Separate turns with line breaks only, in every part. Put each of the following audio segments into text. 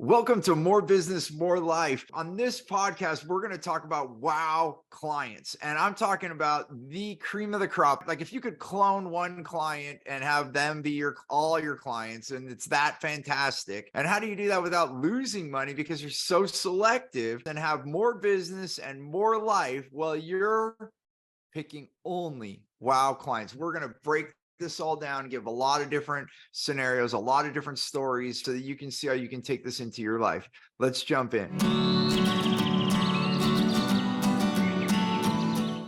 Welcome to More Business, More Life. On this podcast, we're going to talk about wow clients. And I'm talking about the cream of the crop. Like if you could clone one client and have them be all your clients, and it's that fantastic. And how do you do that without losing money because you're so selective and have more business and more life? Well, you're picking only wow clients. We're going to break this all down, give a lot of different scenarios, a lot of different stories so that you can see how you can take this into your life. Let's jump in.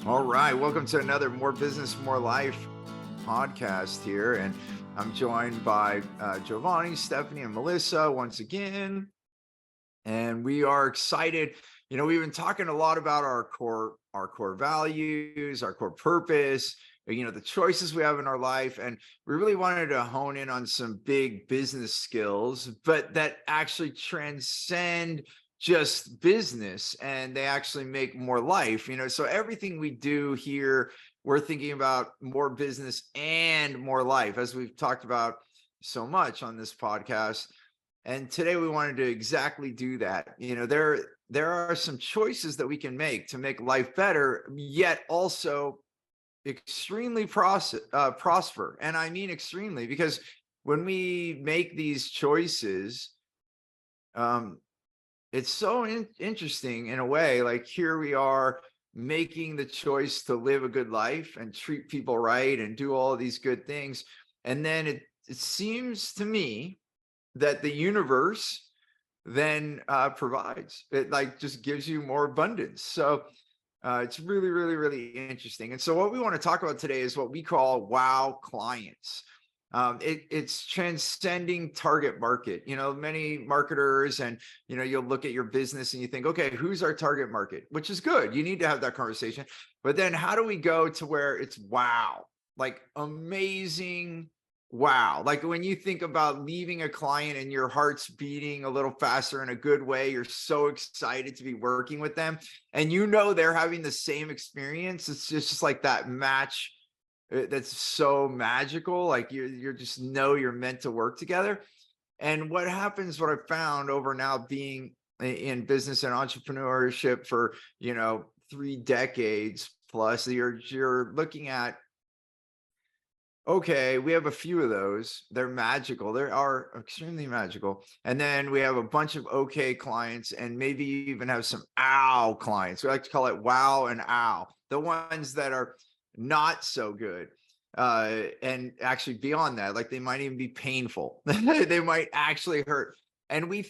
All right. Welcome to another More Business, More Life podcast here. And I'm joined by Giovanni, Stephanie, and Melissa once again. And we are excited. You know, we've been talking a lot about our core values, our core purpose, the choices we have in our life. And we really wanted to hone in on some big business skills, but that actually transcend just business and they actually make more life, so everything we do here, we're thinking about more business and more life, as we've talked about so much on this podcast. And today we wanted to exactly do that. There are some choices that we can make to make life better, yet also extremely prosper. And I mean extremely, because when we make these choices, it's so interesting in a way. Like here we are making the choice to live a good life and treat people right and do all these good things. And then it seems to me that the universe then provides. It like just gives you more abundance. So it's really, really, really interesting. And so what we want to talk about today is what we call wow clients. It's transcending target market. Many marketers and, you'll look at your business and you think, okay, who's our target market? Which is good. You need to have that conversation. But then how do we go to where it's wow, like amazing wow. Like when you think about leaving a client and your heart's beating a little faster in a good way, you're so excited to be working with them and they're having the same experience. It's just like that match that's so magical. Like you're just you're meant to work together. And what happens, what I found over now being in business and entrepreneurship for, 3 decades plus, you're looking at, okay, we have a few of those. They're magical. They are extremely magical. And then we have a bunch of okay clients and maybe even have some ow clients. We like to call it wow and ow. The ones that are not so good. And actually beyond that, like they might even be painful. They might actually hurt. And we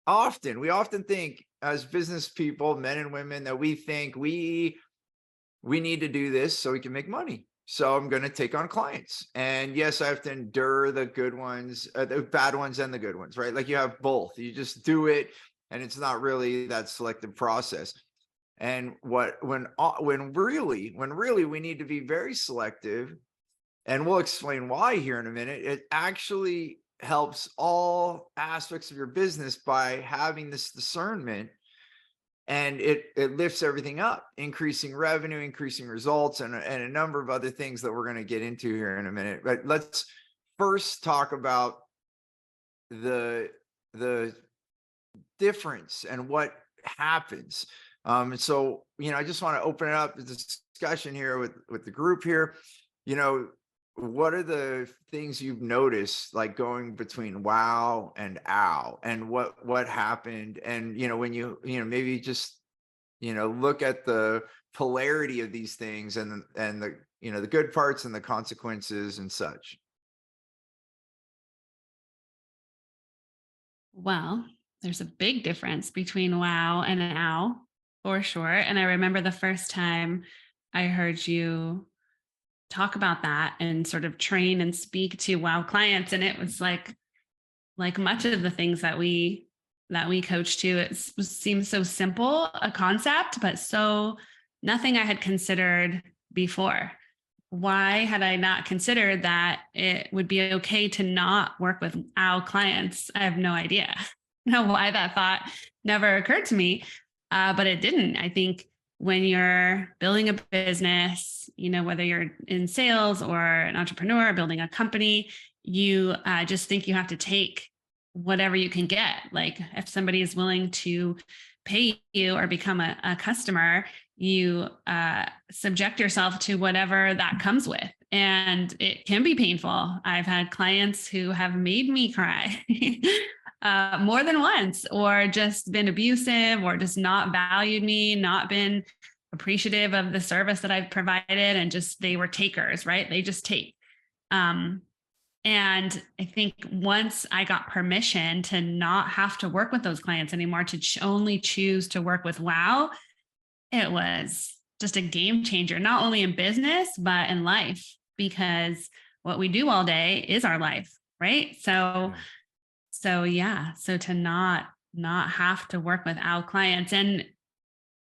often think as business people, men and women, that we think we need to do this so we can make money. So I'm going to take on clients. And yes, I have to endure the good ones, the bad ones and the good ones, right? Like you have both. You just do it and it's not really that selective process. And when really we need to be very selective, and we'll explain why here in a minute. It actually helps all aspects of your business by having this discernment. And it lifts everything up, increasing revenue, increasing results, and a number of other things that we're going to get into here in a minute. But let's first talk about the difference and what happens. So, I just want to open it up the discussion here with the group here. What are the things you've noticed, like going between wow and ow, and what happened? And, when you maybe just, look at the polarity of these things and the, the good parts and the consequences and such.
Well, there's a big difference between wow and ow, for sure. And I remember the first time I heard you talk about that and sort of train and speak to wow clients. And it was like much of the things that we coach to, it seems so simple a concept, but so nothing I had considered before. Why had I not considered that it would be okay to not work with ow clients? I have no idea. Know why that thought never occurred to me, but it didn't. I think when you're building a business, whether you're in sales or an entrepreneur building a company, you just think you have to take whatever you can get. Like if somebody is willing to pay you or become a customer, you subject yourself to whatever that comes with. And it can be painful. I've had clients who have made me cry more than once, or just been abusive, or just not valued me, not been appreciative of the service that I've provided. And just, they were takers, right? They just take. Um, and I think once I got permission to not have to work with those clients anymore, to only choose to work with Wow, it was just a game changer, not only in business, but in life, because what we do all day is our life. Right. So,
Yeah.
so to not have to work with our clients. And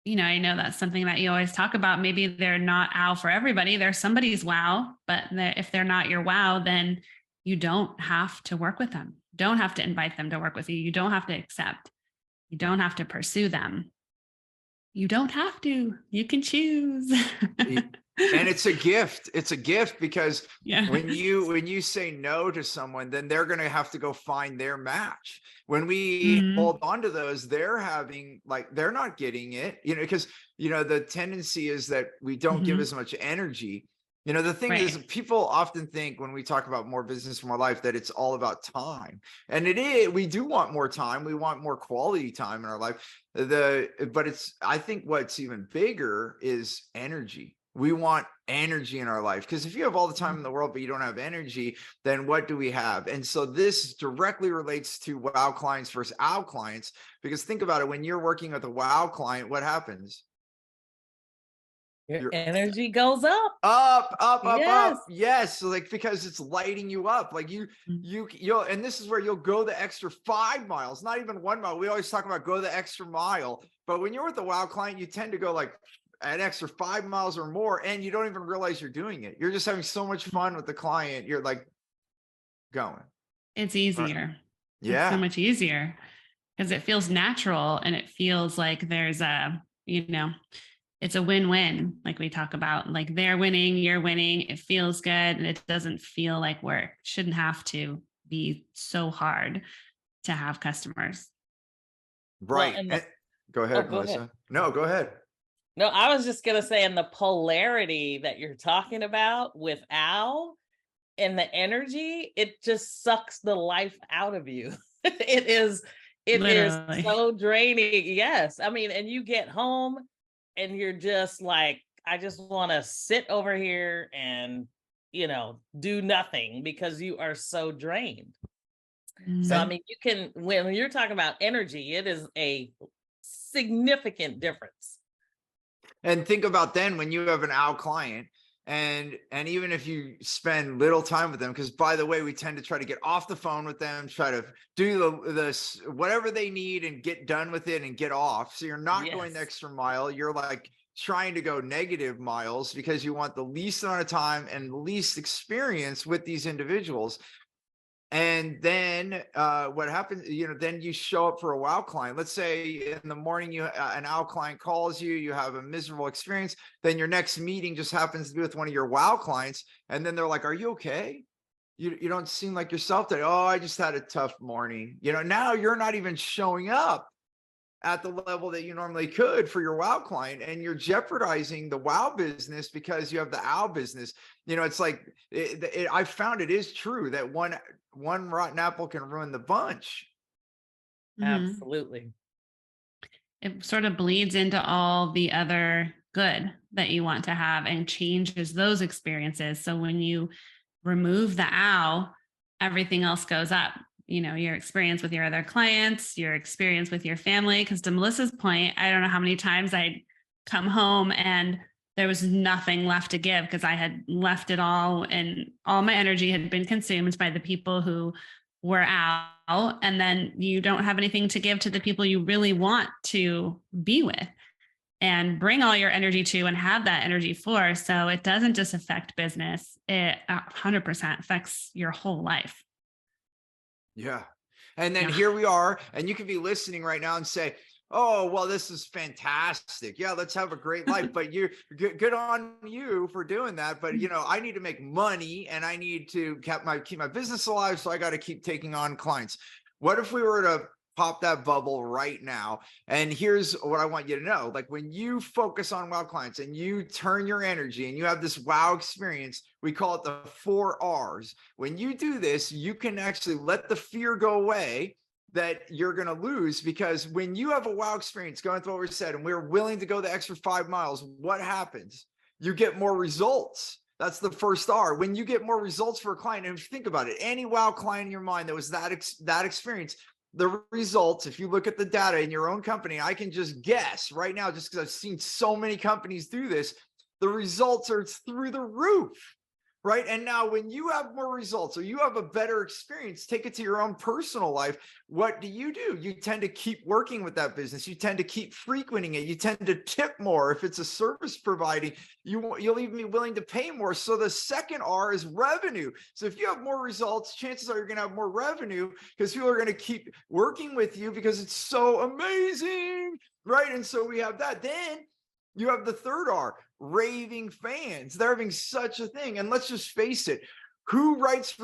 I know that's something that you always talk about. Maybe they're not ow for everybody. They're somebody's wow, but if they're not your wow, then you don't have to work with them. Don't have to invite them to work with you. You don't have to accept. You don't have to pursue them. You don't have to. You can choose.
And it's a gift. It's a gift, because
Yeah.
when you say no to someone, then they're going to have to go find their match. When we hold on to those, they're not getting it, because, the tendency is that we don't give as much energy. The thing is, people often think when we talk about more business, more life, that it's all about time. And it is. We do want more time. We want more quality time in our life. I think what's even bigger is energy. We want energy in our life, because if you have all the time in the world, but you don't have energy, then what do we have? And so this directly relates to Wow clients versus OW clients, because think about it. When you're working with a Wow client, what happens?
Your energy goes up.
Up. Yes. So because it's lighting you up. Like you'll, and this is where you'll go the extra 5 miles, not even 1 mile. We always talk about go the extra mile, but when you're with a Wow client, you tend to go like an extra 5 miles or more, and you don't even realize you're doing it. You're just having so much fun with the client. You're like going.
It's easier.
Yeah.
It's so much easier because it feels natural, and it feels like there's it's a win-win, like we talk about. Like they're winning, you're winning. It feels good, and it doesn't feel like work. It shouldn't have to be so hard to have customers.
Right.
Well,
go ahead,
go
Melissa.
ahead.
No, go ahead.
No, I was just going to say, in the polarity that you're talking about with Al and the energy, it just sucks the life out of you. It is so draining. Yes. I mean, and you get home and you're just like, I just want to sit over here and, do nothing, because you are so drained. So, I mean, when you're talking about energy, it is a significant difference.
And think about then when you have an OW client, and even if you spend little time with them, because by the way, we tend to try to get off the phone with them, try to do the whatever they need and get done with it and get off. So you're not going the extra mile. You're like trying to go negative miles, because you want the least amount of time and least experience with these individuals. And then what happens, then you show up for a Wow client. Let's say in the morning, an OW client calls you, you have a miserable experience. Then your next meeting just happens to be with one of your Wow clients. And then they're like, are you okay? You don't seem like yourself today. Oh, I just had a tough morning. Now you're not even showing up at the level that you normally could for your Wow client, and you're jeopardizing the Wow business because you have the OW business. It's like I found it is true that one rotten apple can ruin the bunch.
Absolutely.
It sort of bleeds into all the other good that you want to have and changes those experiences. So when you remove the OW, everything else goes up. Your experience with your other clients, your experience with your family. Because to Melissa's point, I don't know how many times I'd come home and there was nothing left to give, because I had left it all, and all my energy had been consumed by the people who were out. And then you don't have anything to give to the people you really want to be with and bring all your energy to and have that energy for. So it doesn't just affect business. It 100% affects your whole life.
Yeah. And then here we are, and you could be listening right now and say, oh, well, this is fantastic. Yeah, let's have a great life. But you're good on you for doing that. But, I need to make money, and I need to keep my business alive. So I got to keep taking on clients. What if we were to pop that bubble right now? And here's what I want you to know. Like when you focus on wow clients and you turn your energy and you have this wow experience, we call it the 4 R's. When you do this, you can actually let the fear go away that you're going to lose, because when you have a wow experience, going through what we said, and we're willing to go the extra 5 miles, what happens? You get more results. That's the first R. When you get more results for a client, and think about it, any wow client in your mind that was that experience, the results, if you look at the data in your own company, I can just guess right now, just because I've seen so many companies do this, the results are through the roof, right? And now when you have more results or you have a better experience, take it to your own personal life. What do? You tend to keep working with that business. You tend to keep frequenting it. You tend to tip more. If it's a service providing, you'll even be willing to pay more. So the second R is revenue. So if you have more results, chances are you're going to have more revenue, because people are going to keep working with you because it's so amazing, right? And so we have that. Then you have the third R, raving fans. They're having such a thing. And let's just face it, who writes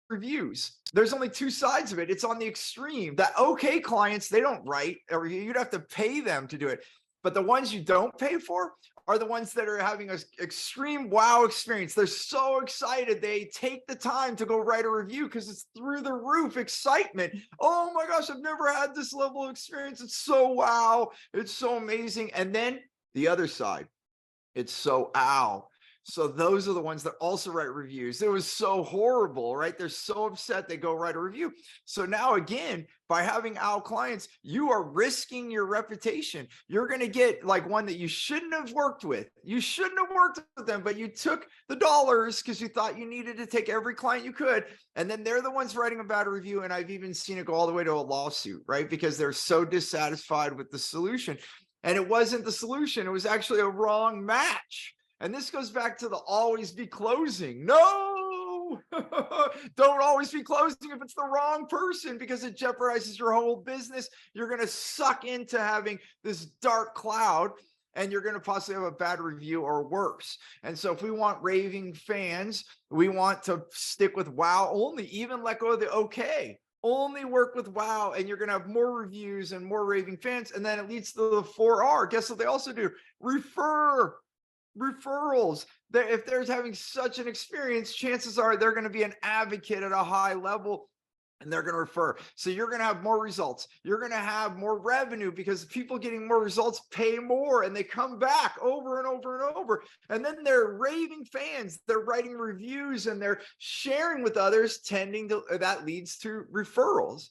reviews? There's only two sides of it. It's on the extreme. The okay clients, they don't write a review. You'd have to pay them to do it. But the ones you don't pay for are the ones that are having an extreme wow experience. They're so excited. They take the time to go write a review because it's through the roof excitement. Oh my gosh, I've never had this level of experience. It's so wow. It's so amazing. And then the other side, it's so ow. So those are the ones that also write reviews. It was so horrible, right? They're so upset they go write a review. So now again, by having ow clients, you are risking your reputation. You're going to get like one that you shouldn't have worked with. You shouldn't have worked with them, but you took the dollars because you thought you needed to take every client you could. And then they're the ones writing a bad review. And I've even seen it go all the way to a lawsuit, right? Because they're so dissatisfied with the solution. And it wasn't the solution. It was actually a wrong match. And this goes back to the always be closing. No, don't always be closing if it's the wrong person, because it jeopardizes your whole business. You're going to suck into having this dark cloud, and you're going to possibly have a bad review or worse. And so if we want raving fans, we want to stick with wow only, even let go of the okay. Only work with wow, and you're going to have more reviews and more raving fans. And then it leads to the 4R. Guess what they also do? Referrals. If they're having such an experience, chances are they're going to be an advocate at a high level, and they're going to refer. So you're going to have more results. You're going to have more revenue, because people getting more results pay more, and they come back over and over and over. And then they're raving fans. They're writing reviews and they're sharing with others, that leads to referrals.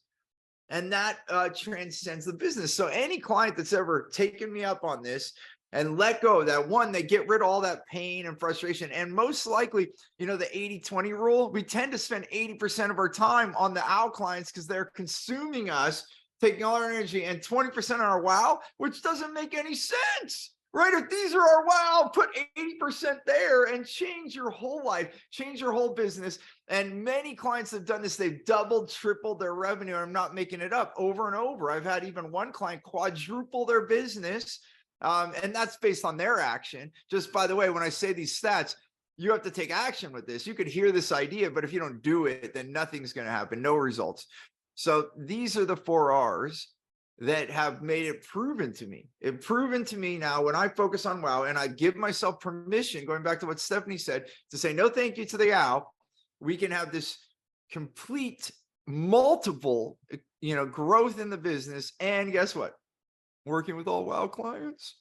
And that transcends the business. So any client that's ever taken me up on this and let go of that, one, they get rid of all that pain and frustration. And most likely, the 80-20 rule, we tend to spend 80% of our time on the ow clients because they're consuming us, taking all our energy, and 20% on our wow, which doesn't make any sense, right? If these are our wow, put 80% there and change your whole life, change your whole business. And many clients have done this. They've doubled, tripled their revenue. I'm not making it up, over and over. I've had even one client quadruple their business. And that's based on their action. Just by the way, when I say these stats, you have to take action with this. You could hear this idea, but if you don't do it, then nothing's going to happen, no results. So these are the 4 R's that have made it proven to me. It's proven to me now when I focus on wow, and I give myself permission, going back to what Stephanie said, to say no thank you to the ow, we can have this complete multiple, growth in the business. And guess what? Working with all wow clients.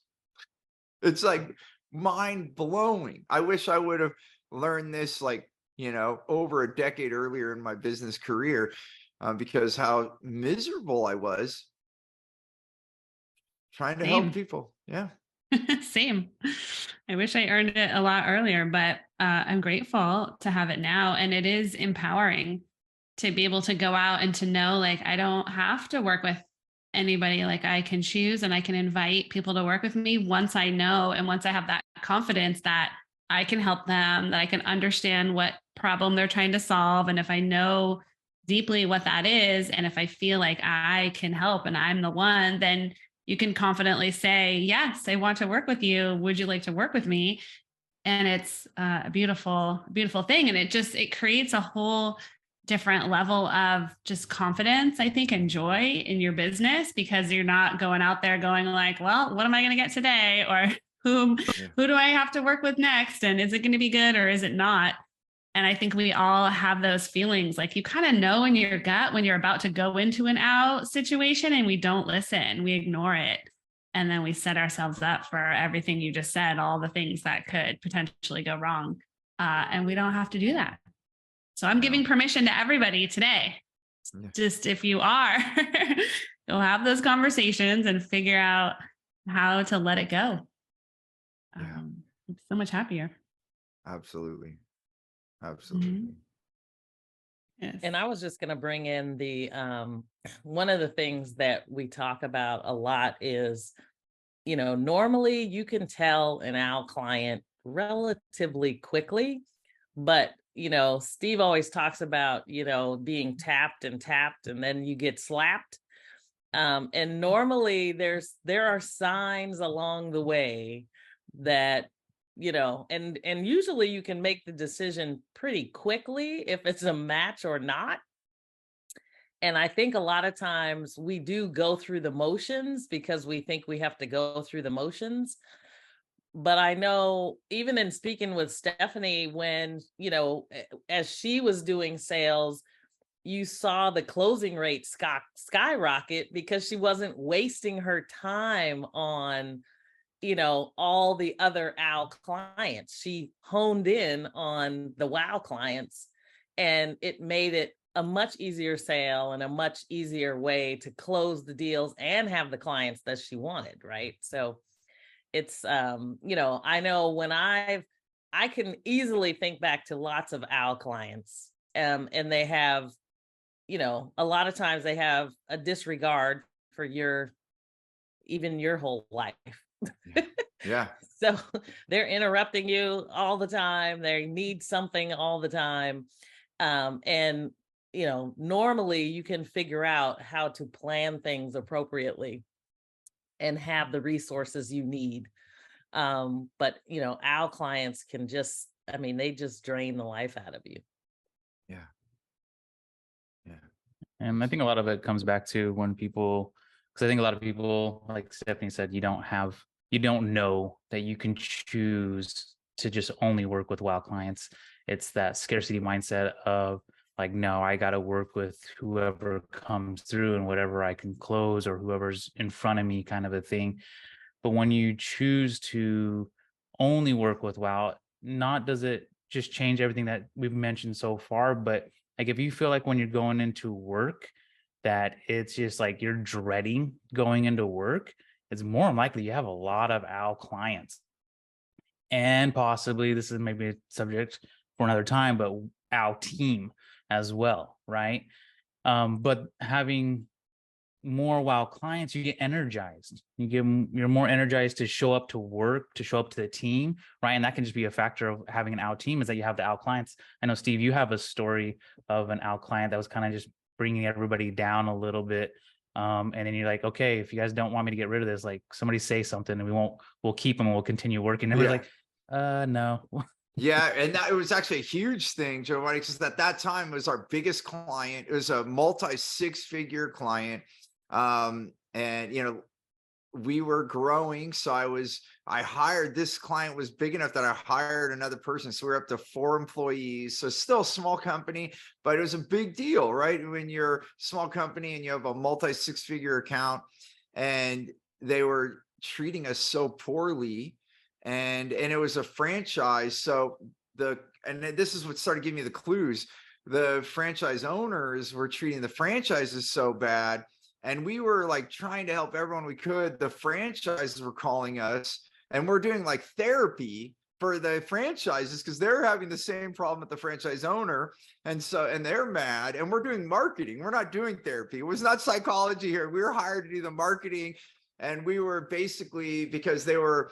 It's like mind blowing. I wish I would have learned this over a decade earlier in my business career, because how miserable I was trying to help people. Yeah.
Same. I wish I earned it a lot earlier, but I'm grateful to have it now. And it is empowering to be able to go out and to know, like, I don't have to work with anybody. Like, I can choose and I can invite people to work with me once I know, and once I have that confidence that I can help them, that I can understand what problem they're trying to solve. And if I know deeply what that is, and if I feel like I can help and I'm the one, then you can confidently say, yes, I want to work with you. Would you like to work with me? And it's a beautiful, beautiful thing. And it creates a whole different level of just confidence, I think, and joy in your business, because you're not going out there going like, well, what am I going to get today? Or who do I have to work with next? And is it going to be good or is it not? And I think we all have those feelings. Like, you kind of know in your gut when you're about to go into an out situation, and we don't listen, we ignore it. And then we set ourselves up for everything you just said, all the things that could potentially go wrong. And we don't have to do that. So I'm giving permission to everybody today. Just, if you are, go have those conversations and figure out how to let it go. I'm so much happier.
Absolutely. Absolutely.
Yes.
And I was just going to bring in the one of the things that we talk about a lot is, you know, normally you can tell an OWL client relatively quickly, but you know, Steve always talks about, you know, being tapped and then you get slapped. And normally there are signs along the way that, you know, and usually you can make the decision pretty quickly if it's a match or not. And I think a lot of times we do go through the motions because we think we have to go through the motions. But I know, even in speaking with Stephanie, when, you know, as she was doing sales, you saw the closing rate skyrocket because she wasn't wasting her time on, you know, all the other OWL clients. She honed in on the WOW clients, and it made it a much easier sale and a much easier way to close the deals and have the clients that she wanted, right? So it's, you know, I know when I can easily think back to lots of OWL clients, and they have, you know, a lot of times they have a disregard for even your whole life.
Yeah.
So they're interrupting you all the time. They need something all the time. And, you know, normally you can figure out how to plan things appropriately and have the resources you need. But, you know, our clients can just, I mean, they just drain the life out of you.
Yeah. Yeah.
And I think a lot of it comes back to when people, because I think a lot of people, like Stephanie said, you don't know that you can choose to just only work with WOW clients. It's that scarcity mindset of like, no, I got to work with whoever comes through and whatever I can close or whoever's in front of me, kind of a thing. But when you choose to only work with WOW, not does it just change everything that we've mentioned so far, but like if you feel like when you're going into work that it's just like you're dreading going into work, it's more than likely you have a lot of OWL clients. And possibly, this is maybe a subject for another time, but OWL team as well, right? But having more WOW clients, you get energized. You're more energized to show up to work, to show up to the team, right? And that can just be a factor of having an OWL team, is that you have the OWL clients. I know, Steve, you have a story of an OWL client that was kind of just bringing everybody down a little bit. And then you're like, okay, if you guys don't want me to get rid of this, like somebody say something and we'll keep them and we'll continue working. And we're like, no.
Yeah, and it was actually a huge thing, Giovanni, because at that time it was our biggest client. It was a multi-six-figure client. And you know, we were growing. So I hired, this client was big enough that I hired another person. So we're up to 4 employees. So still a small company, but it was a big deal, right? When you're a small company and you have a multi-six-figure account, and they were treating us so poorly. And it was a franchise. So and this is what started giving me the clues. The franchise owners were treating the franchises so bad. And we were like trying to help everyone we could. The franchises were calling us, and we're doing like therapy for the franchises because they're having the same problem with the franchise owner. And they're mad, and we're doing marketing. We're not doing therapy. It was not psychology here. We were hired to do the marketing. And we were basically, because they were,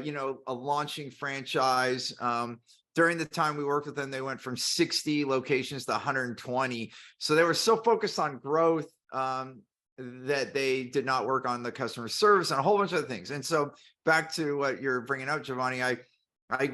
you know, a launching franchise. During the time we worked with them, they went from 60 locations to 120. So they were so focused on growth that they did not work on the customer service and a whole bunch of other things. And so back to what you're bringing up, Giovanni, I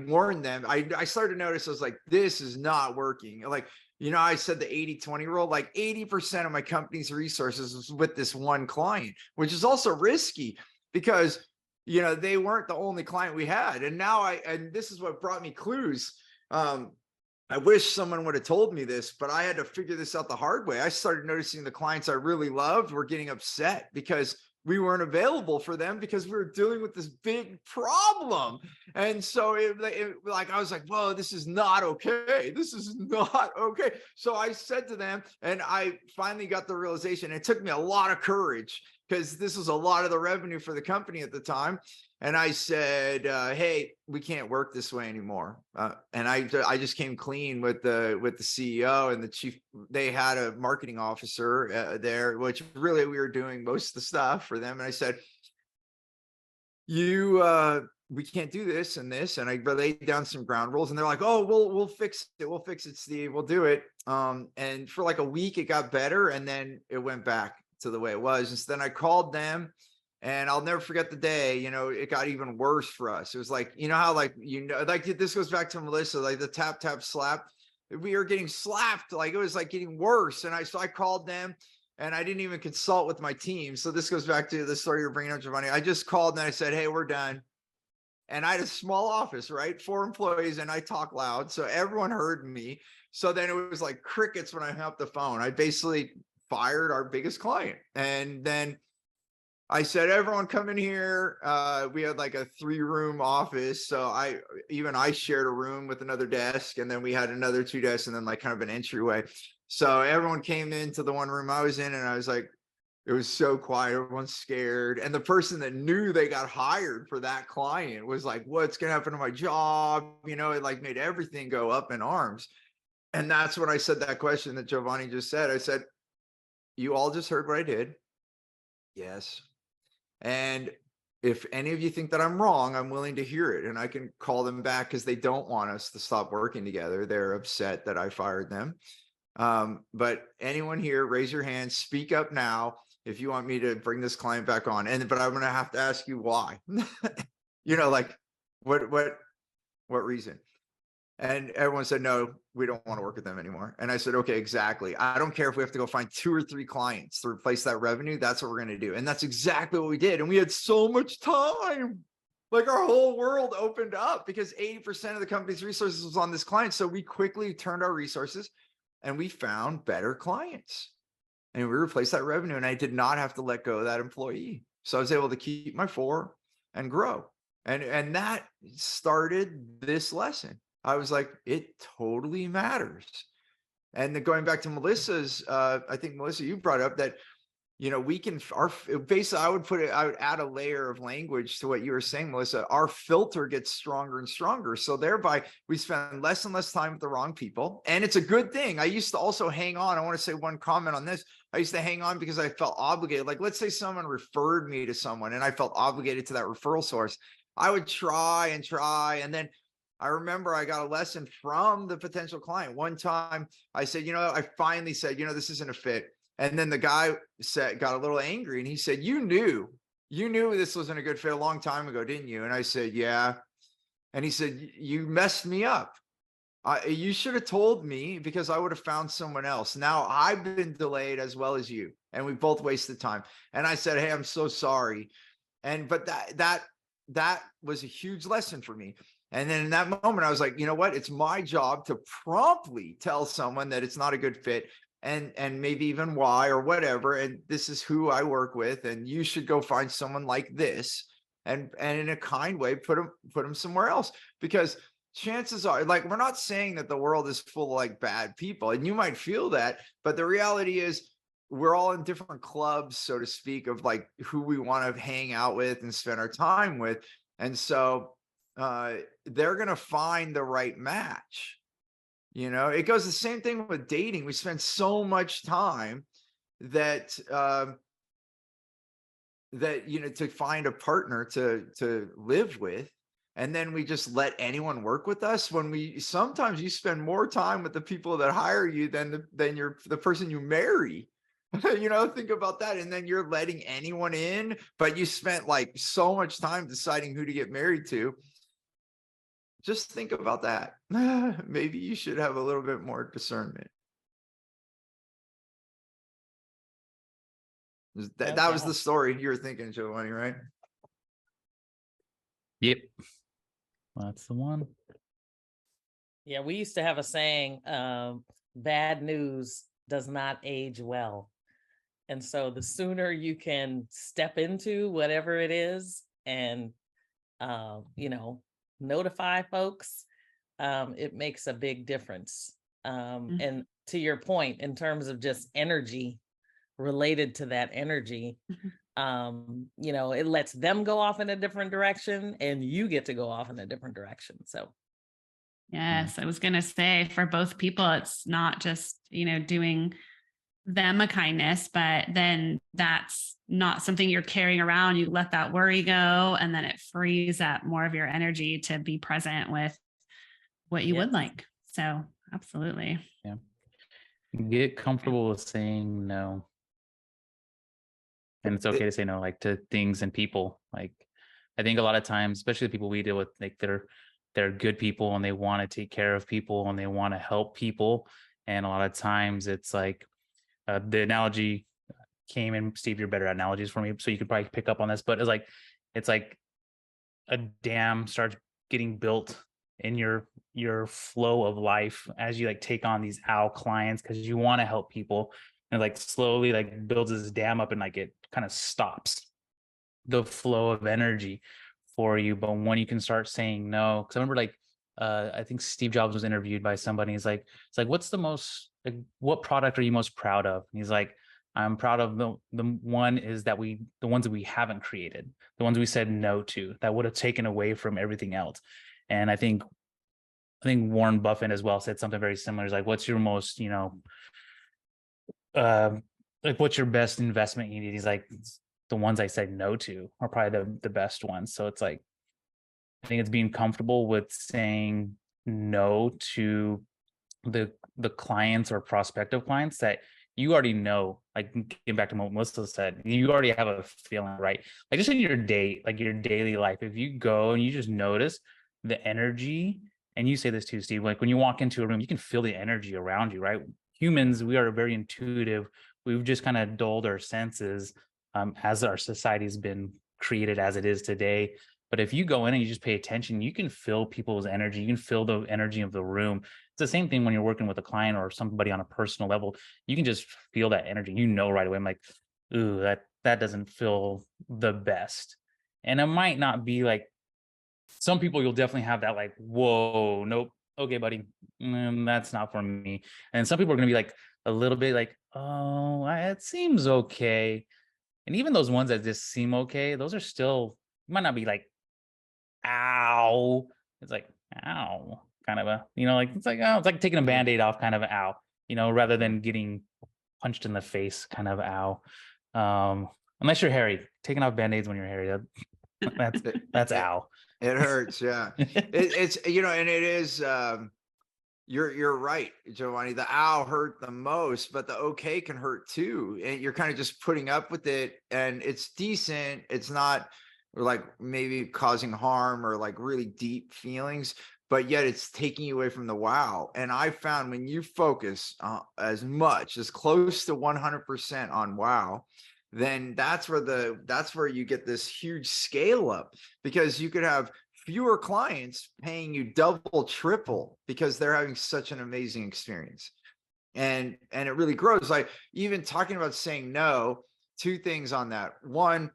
warned them. I started to notice, I was like, this is not working. Like, You know, I said the 80-20 rule, like 80% of my company's resources was with this one client, which is also risky because, you know, they weren't the only client we had. And now and this is what brought me clues. I wish someone would have told me this, but I had to figure this out the hard way. I started noticing the clients I really loved were getting upset because we weren't available for them because we were dealing with this big problem. And so like, I was like, whoa, this is not okay. This is not okay. So I said to them, and I finally got the realization, it took me a lot of courage because this was a lot of the revenue for the company at the time. And I said, hey, we can't work this way anymore. And I just came clean with the CEO and the chief. They had a marketing officer there, which really we were doing most of the stuff for them. And I said, we can't do this and this. And I laid down some ground rules, and they're like, oh, we'll fix it. We'll fix it, Steve. We'll do it. And for like a week, it got better. And then it went back to the way it was. And so then I called them. And I'll never forget the day, you know, it got even worse for us. It was like, you know how, like, you know, like this goes back to Melissa, like the tap, tap, slap. We were getting slapped. Like it was like getting worse. And so I called them, and I didn't even consult with my team. So this goes back to the story you're bringing up, Giovanni. I just called and I said, hey, we're done. And I had a small office, right? 4 employees, and I talk loud. So everyone heard me. So then it was like crickets when I hung up the phone. I basically fired our biggest client. And then I said, everyone come in here. We had like a 3-room office. So I shared a room with another desk, and then we had another 2 desks, and then like kind of an entryway. So everyone came into the one room I was in, and I was like, it was so quiet. Everyone's scared. And the person that knew they got hired for that client was like, what's going to happen to my job? You know, it like made everything go up in arms. And that's when I said that question that Giovanni just said. I said, you all just heard what I did. Yes. And if any of you think that I'm wrong, I'm willing to hear it. And I can call them back because they don't want us to stop working together. They're upset that I fired them. But anyone here, raise your hand, speak up now if you want me to bring this client back on. But I'm going to have to ask you why. You know, like what reason? And everyone said, no, we don't want to work with them anymore. And I said, okay, exactly. I don't care if we have to go find 2 or 3 clients to replace that revenue. That's what we're going to do. And that's exactly what we did. And we had so much time. Like our whole world opened up because 80% of the company's resources was on this client. So we quickly turned our resources and we found better clients. And we replaced that revenue. And I did not have to let go of that employee. So I was able to keep my 4 and grow. And that started this lesson. I was like, it totally matters. And then going back to Melissa's, I think Melissa, you brought up that, you know, we can, basically, I would add a layer of language to what you were saying, Melissa. Our filter gets stronger and stronger. So thereby we spend less and less time with the wrong people. And it's a good thing. I used to also hang on. I want to say one comment on this. I used to hang on because I felt obligated. Like, let's say someone referred me to someone and I felt obligated to that referral source. I would try. And then I remember I got a lesson from the potential client. One time I said, you know, I finally said, you know, this isn't a fit. And then the guy got a little angry, and he said, you knew this wasn't a good fit a long time ago, didn't you? And I said, yeah. And he said, you messed me up. You should have told me because I would have found someone else. Now I've been delayed as well as you, and we both wasted time. And I said, hey, I'm so sorry. But that was a huge lesson for me. And then in that moment, I was like, you know what? It's my job to promptly tell someone that it's not a good fit, and maybe even why or whatever. And this is who I work with, and you should go find someone like this, and in a kind way, put them somewhere else. Because chances are, like, we're not saying that the world is full of like bad people, and you might feel that, but the reality is we're all in different clubs, so to speak, of like who we want to hang out with and spend our time with. And so they're going to find the right match. You know, it goes the same thing with dating. We spend so much time that, you know, to find a partner to live with. And then we just let anyone work with us when sometimes you spend more time with the people that hire you than the person you marry. You know, think about that. And then you're letting anyone in, but you spent like so much time deciding who to get married to. Just think about that. Maybe you should have a little bit more discernment. That was
Okay.
the story you were thinking, Giovanni, right?
Yep. That's the one.
Yeah, we used to have a saying, bad news does not age well. And so the sooner you can step into whatever it is and, you know, notify folks, it makes a big difference.
Mm.
And to your point, in terms of just energy related to that energy, you know, it lets them go off in a different direction and you get to go off in a different direction. So
Yes, I was going to say for both people, it's not just, doing them a kindness, but then that's not something you're carrying around. You let that worry go, and then it frees up more of your energy to be present with what you would
yes.
like. So, absolutely.
Yeah. Get comfortable with saying no. And it's okay to say no, like to things and people. Like, I think a lot of times, especially the people we deal with, like they're good people and they want to take care of people and they want to help people. And a lot of times it's like the analogy came in, Steve, you're better at analogies for me, so you could probably pick up on this, but it's like a dam starts getting built in your flow of life as you like take on these owl clients because you want to help people, and like slowly like builds this dam up and like it kind of stops the flow of energy for you. But when you can start saying no, because I remember like I think Steve Jobs was interviewed by somebody. It's like, what's the most, like, what product are you most proud of? And he's like, I'm proud of the one is that the ones that we haven't created, the ones we said no to, that would have taken away from everything else. And I think Warren Buffett as well said something very similar. It's like, what's your most, like, what's your best investment you need? He's like, the ones I said no to are probably the best ones. So it's like, I think it's being comfortable with saying no to the clients or prospective clients that you already know. Like, getting back to what Melissa said, you already have a feeling, right? Like, just in your day, like your daily life, if you go and you just notice the energy, and you say this too, Steve, like when you walk into a room, you can feel the energy around you, right? Humans, we are very intuitive. We've just kind of dulled our senses as our society's been created as it is today. But if you go in and you just pay attention, you can feel people's energy. You can feel the energy of the room. It's the same thing when you're working with a client or somebody on a personal level. You can just feel that energy. You know right away. I'm like, ooh, that doesn't feel the best. And it might not be like, some people you'll definitely have that like, whoa, nope, okay, buddy, that's not for me. And some people are gonna be like a little bit like, oh, it seems okay. And even those ones that just seem okay, those are still, might not be like, ow. It's like, ow, kind of a, like, it's like, oh, it's like taking a Band-Aid off, kind of an ow, rather than getting punched in the face, kind of ow. Unless you're hairy, taking off Band-Aids when you're hairy, that's ow.
It hurts. Yeah. It's, and it is, you're right, Giovanni. The ow hurt the most, but the okay can hurt too. And you're kind of just putting up with it, and it's decent. It's not like maybe causing harm or like really deep feelings, but yet it's taking you away from the wow. And I found when you focus as close to 100% on wow, then that's where you get this huge scale up, because you could have fewer clients paying you double, triple, because they're having such an amazing experience. And it really grows. Like, even talking about saying no, two things on that. One,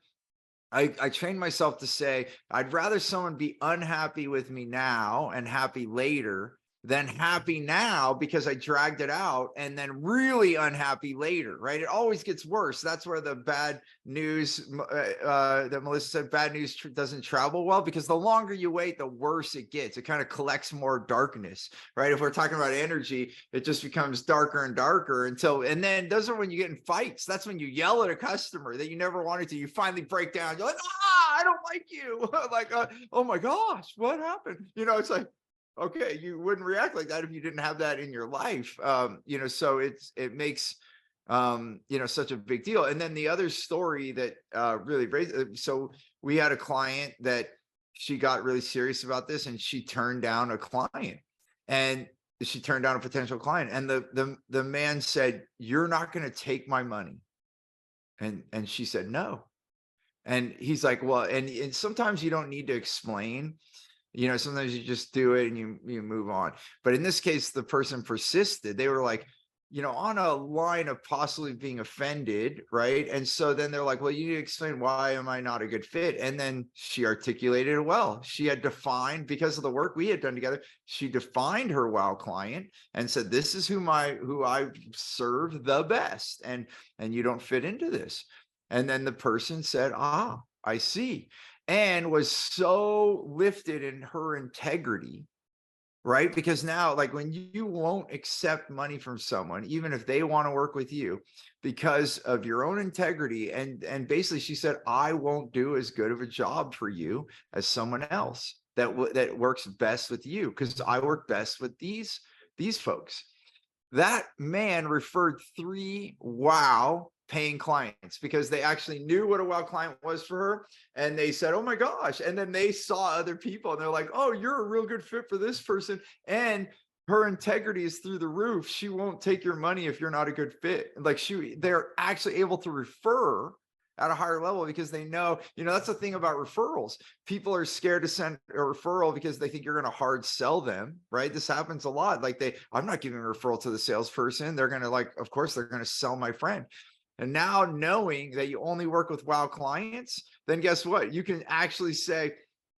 I trained myself to say, I'd rather someone be unhappy with me now and happy later than happy now because I dragged it out, and then really unhappy later, right? It always gets worse. That's where the bad news that Melissa said, bad news doesn't travel well, because the longer you wait, the worse it gets. It kind of collects more darkness, right? If we're talking about energy, it just becomes darker and darker and then those are when you get in fights. That's when you yell at a customer that you never wanted to. You finally break down. You're like, I don't like you. Like, oh my gosh, what happened? It's like, okay, you wouldn't react like that if you didn't have that in your life. So it makes such a big deal. And then the other story that really raised, so we had a client that she got really serious about this, and she turned down a client, and she turned down a potential client, and the man said, "You're not going to take my money." And she said, no. And he's like, well, and sometimes you don't need to explain, sometimes you just do it and you move on. But in this case, the person persisted. They were like, on a line of possibly being offended, right? And so then they're like, well, you need to explain, why am I not a good fit? And then she articulated it well. She had defined, because of the work we had done together, she defined her wow client and said, this is who I serve the best, and you don't fit into this. And then the person said, I see, and was so lifted in her integrity, right? Because now, like, when you won't accept money from someone, even if they want to work with you, because of your own integrity, and basically she said, I won't do as good of a job for you as someone else that works best with you, because I work best with these folks. That man referred 3 wow paying clients, because they actually knew what a wow client was for her. And they said, oh my gosh. And then they saw other people and they're like, oh, you're a real good fit for this person. And her integrity is through the roof. She won't take your money if you're not a good fit. Like, they're actually able to refer at a higher level, because they know, that's the thing about referrals. People are scared to send a referral because they think you're going to hard sell them, right? This happens a lot. Like, I'm not giving a referral to the salesperson. They're going to, like, of course they're going to sell my friend. And now, knowing that you only work with wow clients, then guess what? You can actually say,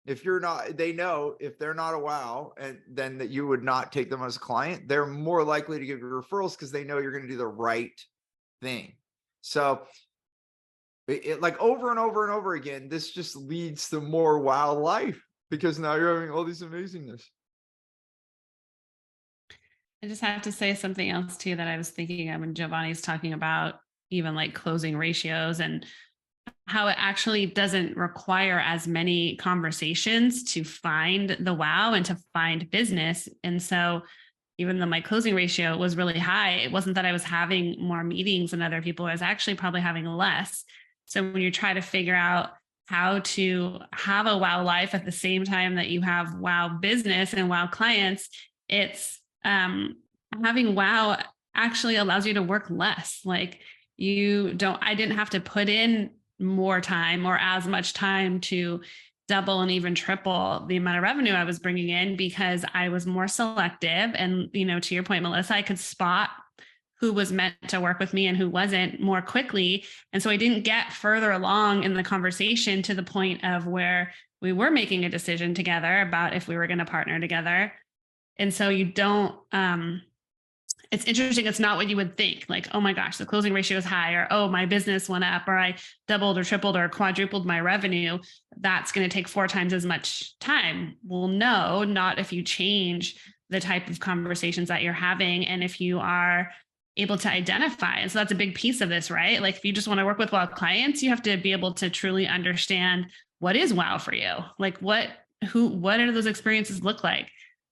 if you're not, they know if they're not a wow, and then that you would not take them as a client, they're more likely to give you referrals because they know you're going to do the right thing. So like, over and over and over again, this just leads to more wow life, because now you're having all these amazingness.
I just have to say something else too that I was thinking of when Giovanni's talking about even like closing ratios, and how it actually doesn't require as many conversations to find the wow and to find business. And so even though my closing ratio was really high, it wasn't that I was having more meetings than other people. I was actually probably having less. So when you try to figure out how to have a wow life at the same time that you have wow business and wow clients, it's having wow actually allows you to work less. Like, I didn't have to put in more time or as much time to double and even triple the amount of revenue I was bringing in, because I was more selective. And, to your point, Melissa, I could spot who was meant to work with me and who wasn't more quickly. And so I didn't get further along in the conversation to the point of where we were making a decision together about if we were going to partner together. And so you don't, it's interesting. It's not what you would think. Like, oh my gosh, the closing ratio is high, or, oh, my business went up, or I doubled or tripled or quadrupled my revenue. That's going to take 4 times as much time. Well, no, not if you change the type of conversations that you're having. And if you are able to identify. And so that's a big piece of this, right? Like, if you just want to work with wow clients, you have to be able to truly understand what is wow for you. Like, what do those experiences look like?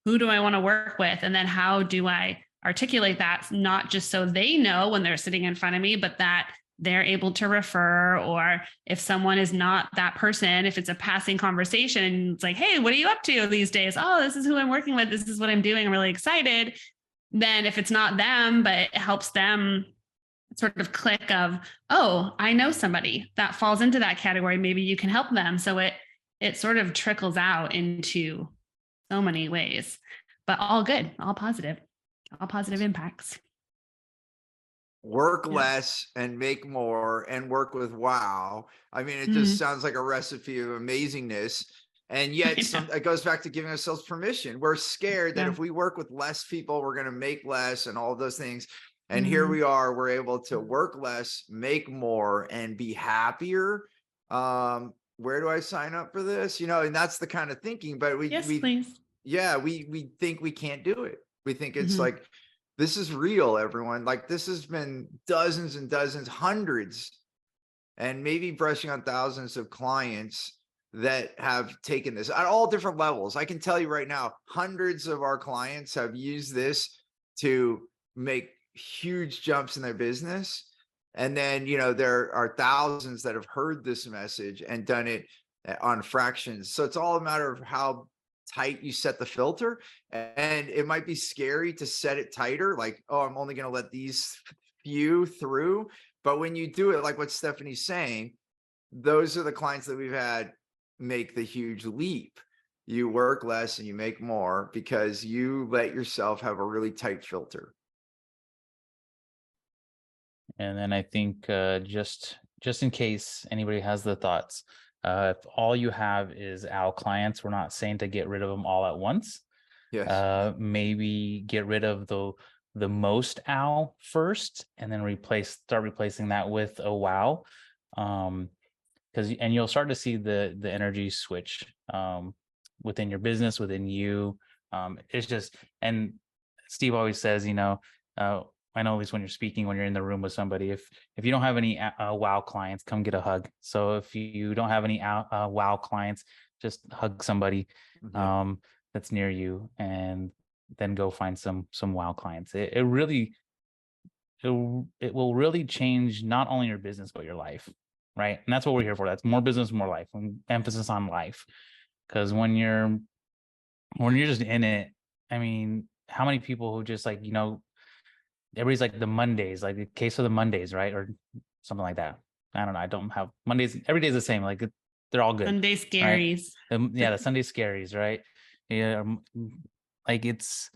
Who do I want to work with? And then how do I articulate that, not just so they know when they're sitting in front of me, but that they're able to refer, or if someone is not that person, if it's a passing conversation, it's like, hey, what are you up to these days? Oh, this is who I'm working with. This is what I'm doing. I'm really excited. Then if it's not them, but it helps them sort of click of, oh, I know somebody that falls into that category. Maybe you can help them. So it sort of trickles out into so many ways, but all good, all positive impacts.
Work less and make more, and work with wow. I mean, it just sounds like a recipe of amazingness. And yet it goes back to giving ourselves permission. We're scared that if we work with less people, we're going to make less and all of those things. And here we are, we're able to work less, make more, and be happier. Where do I sign up for this? And that's the kind of thinking, but
please.
Yeah, we think we can't do it. We think it's like, this is real, everyone. Like, this has been dozens and dozens, hundreds, and maybe brushing on thousands of clients that have taken this at all different levels. I can tell you right now, hundreds of our clients have used this to make huge jumps in their business. And then, there are thousands that have heard this message and done it on fractions. So it's all a matter of how tight you set the filter. And it might be scary to set it tighter, like, oh, I'm only going to let these few through. But when you do it, like what Stephanie's saying, those are the clients that we've had make the huge leap. You work less and you make more because you let yourself have a really tight filter.
And then I think just in case anybody has the thoughts, if all you have is OWL clients, we're not saying to get rid of them all at once.
Yes.
Maybe get rid of the most OWL first, and then start replacing that with a WOW. And you'll start to see the energy switch within your business, within you. It's just, and Steve always says, I know at least when you're speaking, when you're in the room with somebody, if you don't have any WOW clients, come get a hug. So if you don't have any WOW clients, just hug somebody that's near you, and then go find some WOW clients. It will really change not only your business but your life, right? And that's what we're here for. That's more business, more life, emphasis on life. Because when you're just in it, I mean, how many people who just everybody's like the Mondays, like the case of the Mondays, right? Or something like that. I don't know. I don't have Mondays. Every day is the same. Like they're all good.
Sunday scaries.
Right? The Sunday scaries, right? Yeah. Like it's,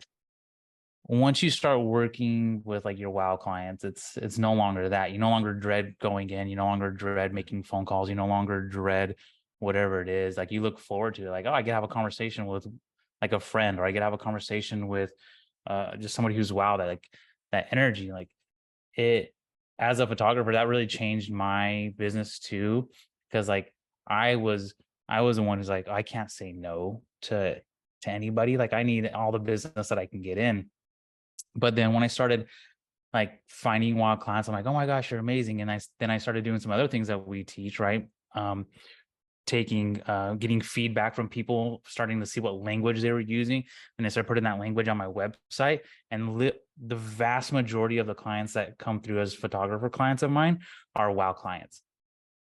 once you start working with like your WOW clients, it's no longer that. You no longer dread going in. You no longer dread making phone calls. You no longer dread whatever it is. Like you look forward to it. Like, oh, I get to have a conversation with like a friend, or I get to have a conversation with just somebody who's WOW. That like that energy, like it, as a photographer, that really changed my business too. Because like I was the one who's like, oh, I can't say no to anybody. Like I need all the business that I can get in. But then when I started like finding WOW clients, I'm like, oh my gosh, you're amazing. And I started doing some other things that we teach, right? Getting feedback from people, starting to see what language they were using. And I started putting that language on my website. And the vast majority of the clients that come through as photographer clients of mine are WOW clients.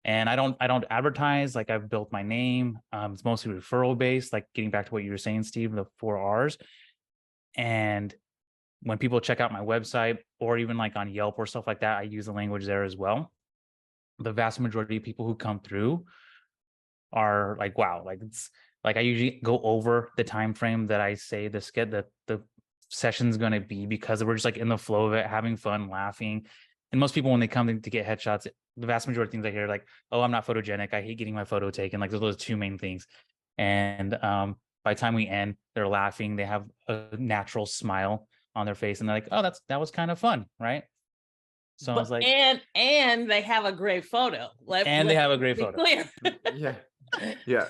And I don't advertise. Like I've built my name. It's mostly referral based, like getting back to what you were saying, Steve, the 4 R's. And when people check out my website, or even like on Yelp or stuff like that, I use the language there as well. The vast majority of people who come through are like, wow, like it's like I usually go over the time frame that I say the session's going to be, because we're just like in the flow of it, having fun, laughing. And most people, when they come to get headshots, the vast majority of things I hear, like, oh, I'm not photogenic, I hate getting my photo taken. Like those are 2 main things. And by the time we end, they're laughing, they have a natural smile on their face, and they're like, oh, that was kind of fun, right? So I was like,
and they have a great photo.
They have a great photo.
Clear.
Yeah. Yeah.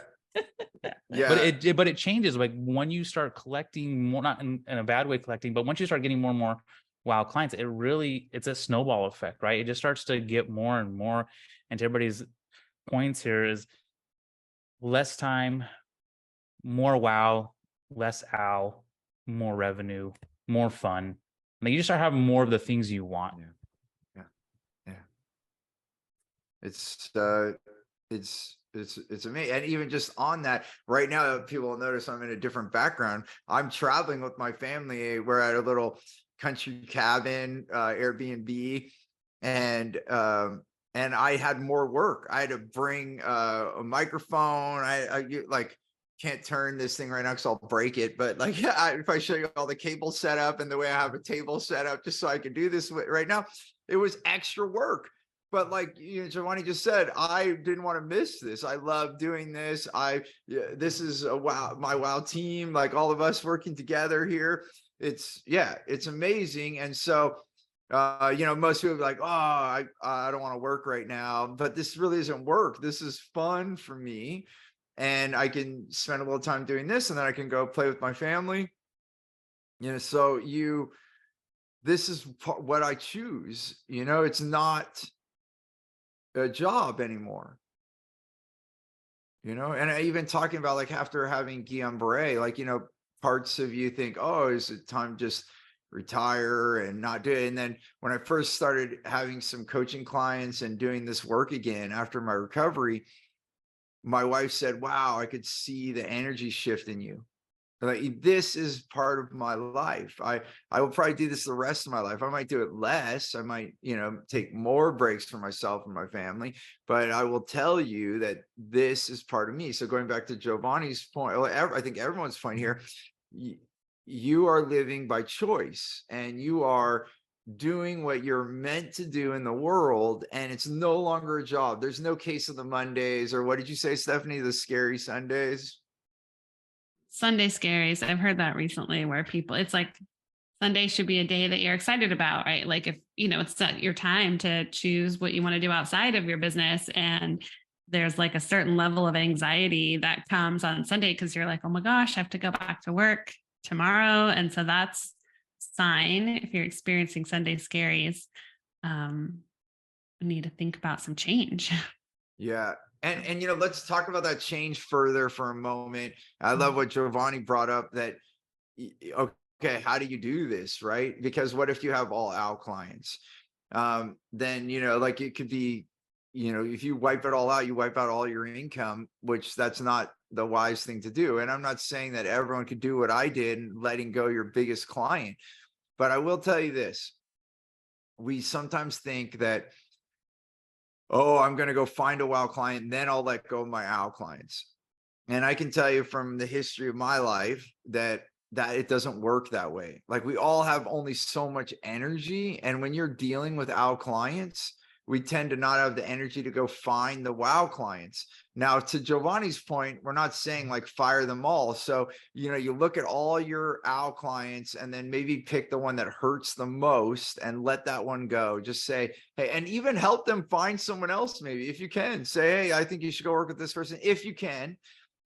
But it changes like when you start collecting more, not in a bad way collecting, but once you start getting more and more WOW clients, it's a snowball effect, right? It just starts to get more and more. And to everybody's points here is less time, more WOW, less OW, more revenue, more fun. Like you just start having more of the things you want.
Yeah. It's amazing. And even just on that, right now, people will notice I'm in a different background. I'm traveling with my family. We're at a little country cabin, Airbnb, and I had more work. I had to bring a microphone. I like can't turn this thing right now because I'll break it. But like, if I show you all the cable set up and the way I have a table set up, just so I can do this right now, it was extra work. But like Giovanni just said, I didn't want to miss this. I love doing this. This is my WOW team, like all of us working together here. It's amazing. And so, most people are like, oh, I don't want to work right now, but this really isn't work. This is fun for me. And I can spend a little time doing this, and then I can go play with my family. So this is what I choose. It's not a job anymore. And I even talking about like after having Guillain Barre, like, parts of you think, oh, is it time to just retire and not do it? And then when I first started having some coaching clients and doing this work again after my recovery, my wife said, wow, I could see the energy shift in you. Like, this is part of my life. I will probably do this the rest of my life. I might do it less. I might, take more breaks for myself and my family, but I will tell you that this is part of me. So going back to Giovanni's point, I think everyone's point here, you are living by choice, and you are doing what you're meant to do in the world, and it's no longer a job. There's no case of the Mondays, or what did you say, Stephanie? The scary Sundays?
Sunday scaries. I've heard that recently, where people, it's like Sunday should be a day that you're excited about, right? Like, if, it's not your time to choose what you want to do outside of your business. And there's like a certain level of anxiety that comes on Sunday because you're like, oh my gosh, I have to go back to work tomorrow. And so that's sign, if you're experiencing Sunday scaries, need to think about some change.
Yeah. And let's talk about that change further for a moment. I love what Giovanni brought up, that okay, how do you do this, right? Because what if you have all Al clients? Then like, it could be, if you wipe it all out, you wipe out all your income, which that's not the wise thing to do. And I'm not saying that everyone could do what I did and letting go your biggest client, but I will tell you this. We sometimes think that, oh, I'm going to go find a WoW client, and then I'll let go of my Al clients. And I can tell you from the history of my life that it doesn't work that way. Like, we all have only so much energy. And when you're dealing with Al clients, we tend to not have the energy to go find the WoW clients. Now, to Giovanni's point, we're not saying like fire them all. So, you look at all your Al clients and then maybe pick the one that hurts the most and let that one go. Just say, hey, and even help them find someone else. Maybe, if you can, say, hey, I think you should go work with this person if you can.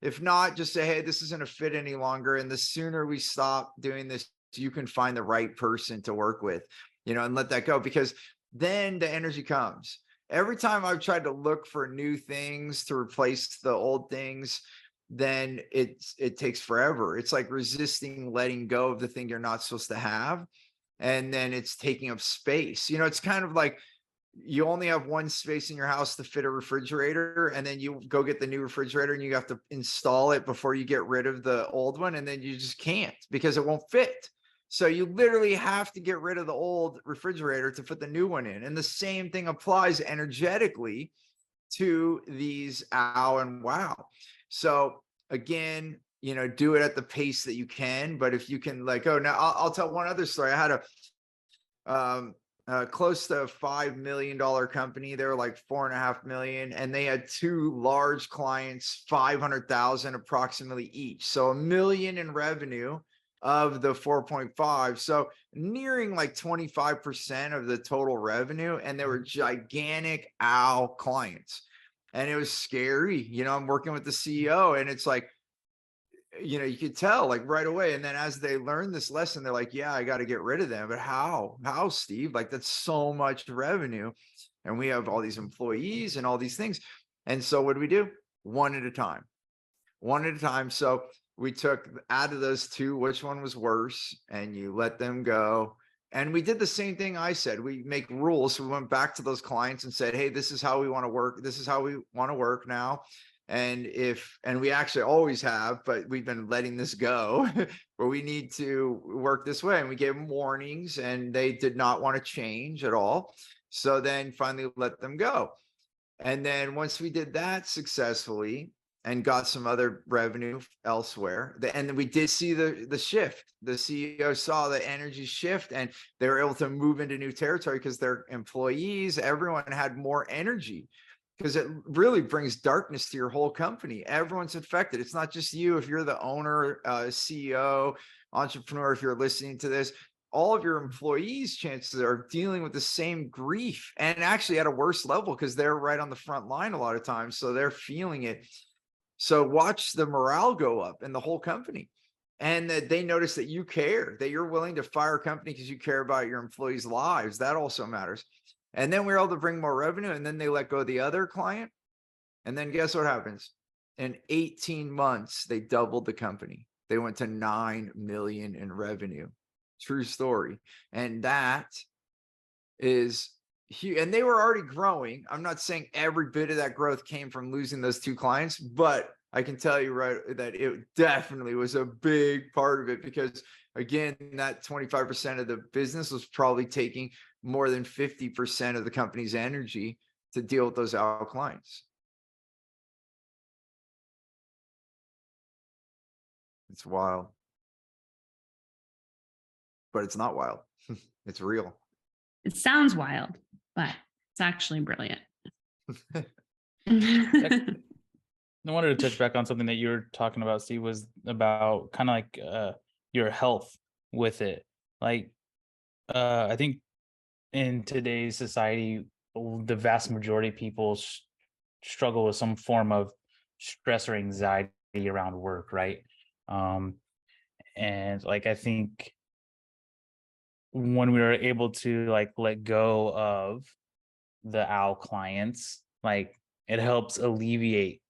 If not, just say, hey, this isn't a fit any longer. And the sooner we stop doing this, you can find the right person to work with, and let that go, because then the energy comes. Every time I've tried to look for new things to replace the old things, then it takes forever. It's like resisting letting go of the thing you're not supposed to have. And then it's taking up space. It's kind of like, you only have one space in your house to fit a refrigerator, and then you go get the new refrigerator and you have to install it before you get rid of the old one. And then you just can't, because it won't fit. So you literally have to get rid of the old refrigerator to put the new one in. And the same thing applies energetically to these Al and WoW. So again, do it at the pace that you can. But if you can, like, oh, now I'll tell one other story. I had a close to $5 million company. They were like 4.5 million, and they had two large clients, 500,000 approximately each. So $1 million in revenue of the 4.5. So nearing like 25% of the total revenue. And they were gigantic Al clients. And it was scary. I'm working with the CEO, and it's like, you could tell like right away. And then as they learn this lesson, they're like, yeah, I got to get rid of them. But how, Steve? Like, that's so much revenue. And we have all these employees and all these things. And so what do we do? One at a time. So we took out of those two, which one was worse, and you let them go. And we did the same thing I said. We make rules. So we went back to those clients and said, hey, this is how we want to work. This is how we want to work now. And we actually always have, but we've been letting this go, where we need to work this way. And we gave them warnings, and they did not want to change at all. So then finally let them go. And then once we did that successfully and got some other revenue elsewhere, and then we did see the shift. The CEO saw the energy shift, and they were able to move into new territory because their employees, everyone had more energy. Because it really brings darkness to your whole company. Everyone's affected. It's not just you. If you're the owner, CEO, entrepreneur, if you're listening to this, all of your employees, chances are dealing with the same grief, and actually at a worse level, because they're right on the front line a lot of times. So they're feeling it. So watch the morale go up in the whole company. And that they notice that you care, that you're willing to fire a company because you care about your employees' lives. That also matters. And then we're able to bring more revenue, and then they let go of the other client. And then guess what happens? In 18 months, they doubled the company. They went to 9 million in revenue. True story. And that is huge. And they were already growing. I'm not saying every bit of that growth came from losing those two clients, but I can tell you right that it definitely was a big part of it, because again, that 25% of the business was probably taking more than 50% of the company's energy to deal with those out clients. It's wild, but it's not wild. It's real.
It sounds wild, but it's actually brilliant.
I wanted to touch back on something that you were talking about, Steve, was about kind of like your health with it. Like, I think in today's society, the vast majority of people struggle with some form of stress or anxiety around work, right? And like, I think when we were able to like let go of the owl clients, like it helps alleviate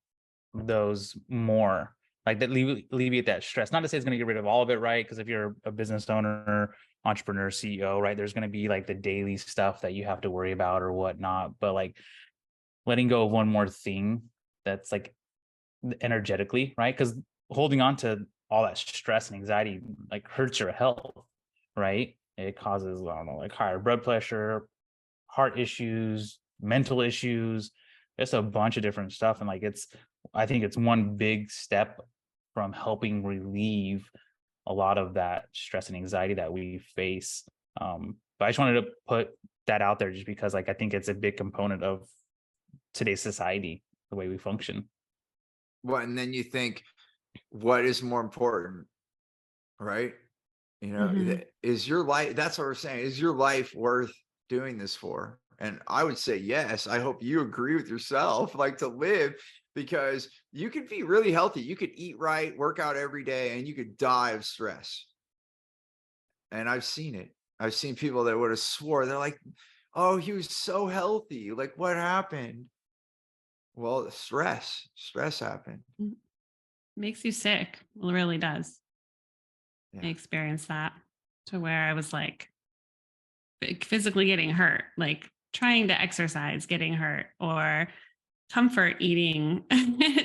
those more, like that alleviate that stress. Not to say it's going to get rid of all of it, right? Because if you're a business owner, entrepreneur, CEO, right, there's going to be like the daily stuff that you have to worry about or whatnot, but like letting go of one more thing that's like energetically, right? Because holding on to all that stress and anxiety like hurts your health, right? It causes, I don't know, like higher blood pressure, heart issues, mental issues, just a bunch of different stuff. And like I think it's one big step from helping relieve a lot of that stress and anxiety that we face. But I just wanted to put that out there just because like I think it's a big component of today's society, the way we function.
Well, and then you think, what is more important, right?
Mhm.
Is your life, that's what we're saying, is your life worth doing this for? And I would say yes. I hope you agree with yourself, like to live, because you could be really healthy. You could eat right, work out every day, and you could die of stress. And I've seen it. I've seen people that would have swore, they're like, oh, he was so healthy. Like, what happened? Well, stress happened.
Makes you sick. It really does. I
Yeah.
experienced that to where I was like physically getting hurt, like trying to exercise, getting hurt, or comfort eating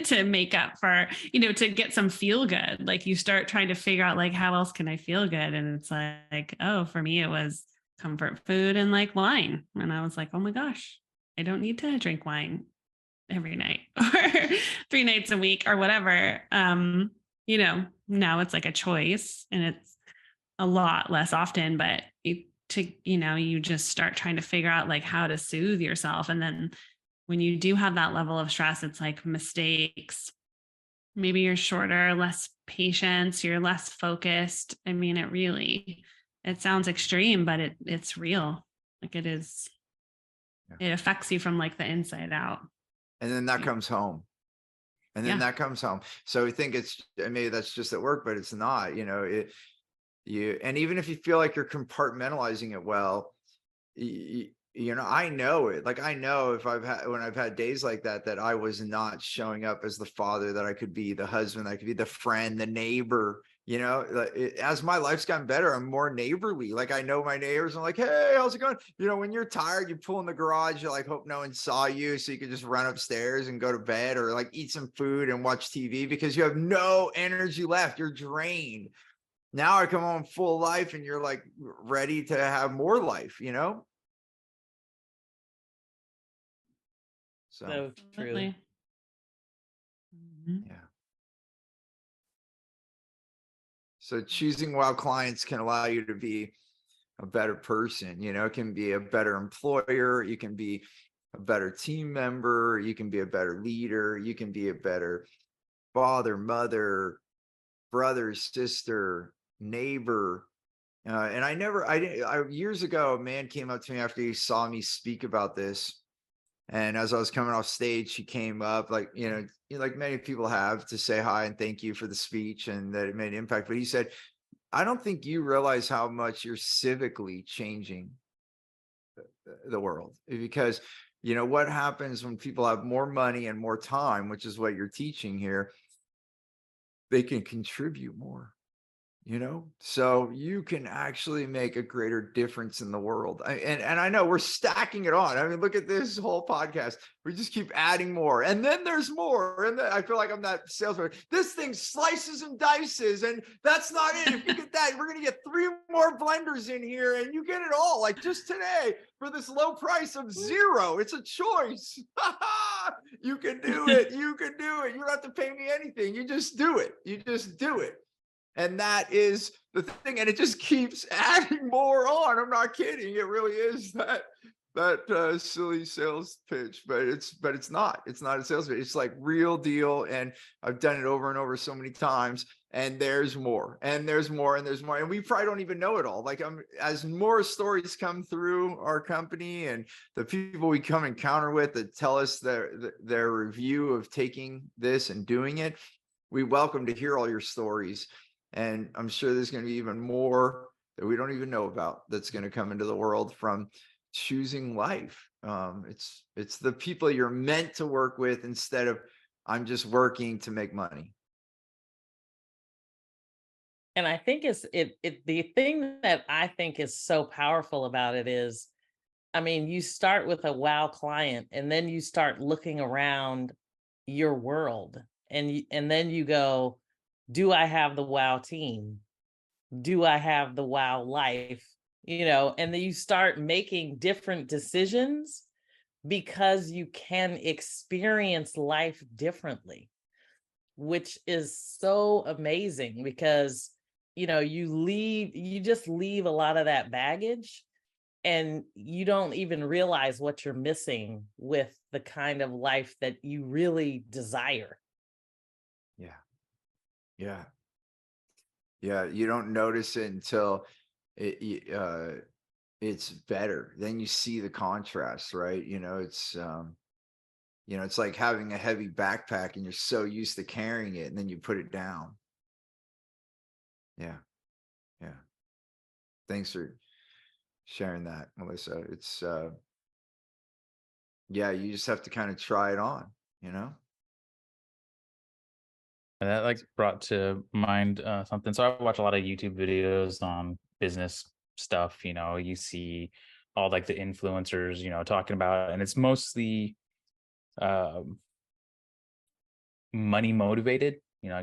to make up for, to get some feel good. Like you start trying to figure out like how else can I feel good? And it's like, oh, for me it was comfort food and like wine. And I was like, oh my gosh, I don't need to drink wine every night or 3 nights a week or whatever. Now it's like a choice and it's a lot less often, but you just start trying to figure out like how to soothe yourself. And then when you do have that level of stress, it's like mistakes. Maybe you're shorter, less patience, you're less focused. I mean, it sounds extreme, but it's real. Like it is,
Yeah.
it affects you from like the inside out.
And then that comes home. And then
Yeah.
that comes home. So we think it's, maybe that's just at work, but it's not, and even if you feel like you're compartmentalizing it well, I know it. Like I know if when I've had days like that, that I was not showing up as the father that I could be, the husband that I could be, the friend, the neighbor. As my life's gotten better, I'm more neighborly. Like I know my neighbors. I'm like, hey, how's it going? When you're tired, you pull in the garage. You like hope no one saw you, so you can just run upstairs and go to bed, or like eat some food and watch TV because you have no energy left. You're drained. Now I come home full of life, and you're like ready to have more life. So
So true.
Absolutely. Mhm.
yeah. So choosing well clients can allow you to be a better person, it can be a better employer, you can be a better team member, you can be a better leader, you can be a better father, mother, brother, sister, neighbor. And years ago, a man came up to me after he saw me speak about this. And as I was coming off stage, she came up like, like many people have, to say hi and thank you for the speech and that it made an impact. But he said, I don't think you realize how much you're civically changing the world, because, what happens when people have more money and more time, which is what you're teaching here, they can contribute more. so you can actually make a greater difference in the world. And I know we're stacking it on. I mean, look at this whole podcast. We just keep adding more, and then there's more. And then I feel like I'm that salesman. This thing slices and dices, and that's not it. If you get that, we're going to get 3 more blenders in here, and you get it all. Like just today for this low price of $0. It's a choice. You can do it. You can do it. You don't have to pay me anything. You just do it. You just do it. And that is the thing. And it just keeps adding more on. I'm not kidding. It really is that silly sales pitch, but it's not a sales pitch. It's like real deal. And I've done it over and over so many times, and there's more, and there's more, and there's more. And we probably don't even know it all. Like as more stories come through our company and the people we come encounter with that tell us their review of taking this and doing it, we welcome to hear all your stories. And I'm sure there's going to be even more that we don't even know about that's going to come into the world from choosing life. It's the people you're meant to work with instead of I'm just working to make money.
And I think the thing that I think is so powerful about it is, I mean, you start with a wow client, and then you start looking around your world, and then you go, do I have the wow team? Do I have the wow life? And then you start making different decisions because you can experience life differently, which is so amazing because, you just leave a lot of that baggage, and you don't even realize what you're missing with the kind of life that you really desire.
Yeah. You don't notice it until it's better. Then you see the contrast, right? It's like having a heavy backpack and you're so used to carrying it, and then you put it down. Yeah. Thanks for sharing that, Melissa. It's you just have to kind of try it on.
And that brought to mind something. So I watch a lot of YouTube videos on business stuff. You see all the influencers, talking about it, and it's mostly money motivated.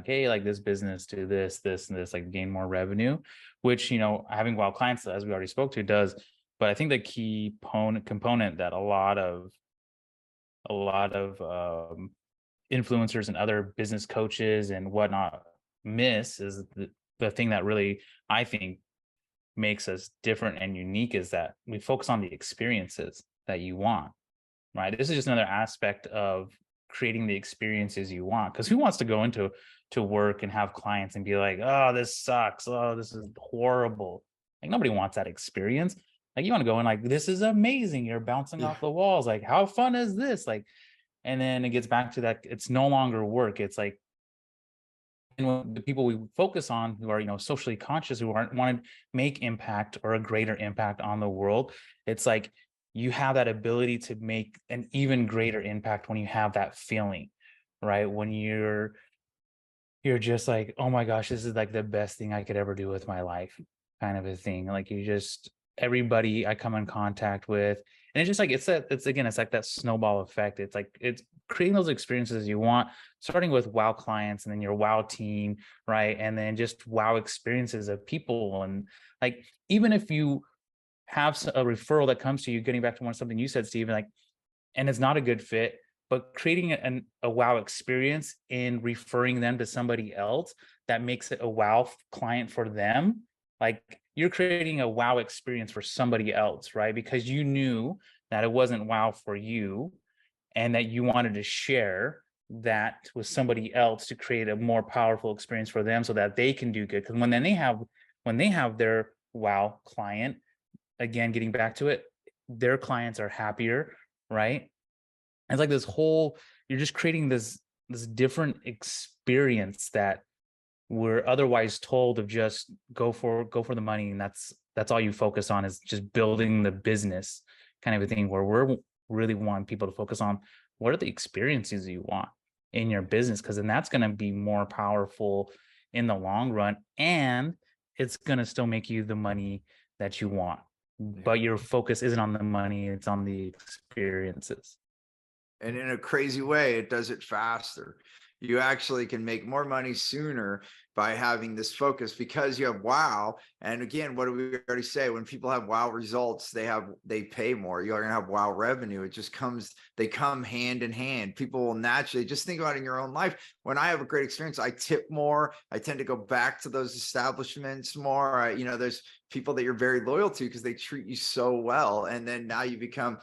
Hey, this business, do this, this, and this, gain more revenue, which having wild clients, as we already spoke to, does. But I think the key component that a lot of influencers and other business coaches and whatnot miss is the thing that really, I think, makes us different and unique is that we focus on the experiences that you want, right? This is just another aspect of creating the experiences you want, because who wants to go into work and have clients and be like, oh, this sucks, oh, this is horrible. Nobody wants that experience. You want to go in this is amazing, you're bouncing off the walls, how fun is this? And then it gets back to that it's no longer work. It's and the people we focus on who are socially conscious, who want to make impact or a greater impact on the world, it's you have that ability to make an even greater impact when you have that feeling, right? When you're just oh my gosh, this is the best thing I could ever do with my life, kind of a thing. Everybody I come in contact with, and it's just it's that snowball effect. It's creating those experiences you want, starting with wow clients and then your wow team, right? And then just wow experiences of people. And even if you have a referral that comes to you, getting back to something you said, Stephen, and it's not a good fit, but creating a wow experience in referring them to somebody else that makes it a wow client for them, you're creating a wow experience for somebody else, right? Because you knew that it wasn't wow for you, and that you wanted to share that with somebody else to create a more powerful experience for them so that they can do good. Because when they have their wow client, again, getting back to it, their clients are happier, right? It's this whole, you're just creating this different experience that we're otherwise told of just go for the money, and that's all you focus on, is just building the business kind of a thing, where we're really want people to focus on what are the experiences you want in your business, because then that's going to be more powerful in the long run, and it's going to still make you the money that you want. But your focus isn't on the money, it's on the experiences.
And in a crazy way, it does it faster. You actually can make more money sooner by having this focus because you have wow. And again, what do we already say? When people have wow results, they pay more. You're gonna have wow revenue. It just they come hand in hand. People will naturally, just think about it in your own life. When I have a great experience, I tip more. I tend to go back to those establishments more. There's people that you're very loyal to because they treat you so well. And then now you become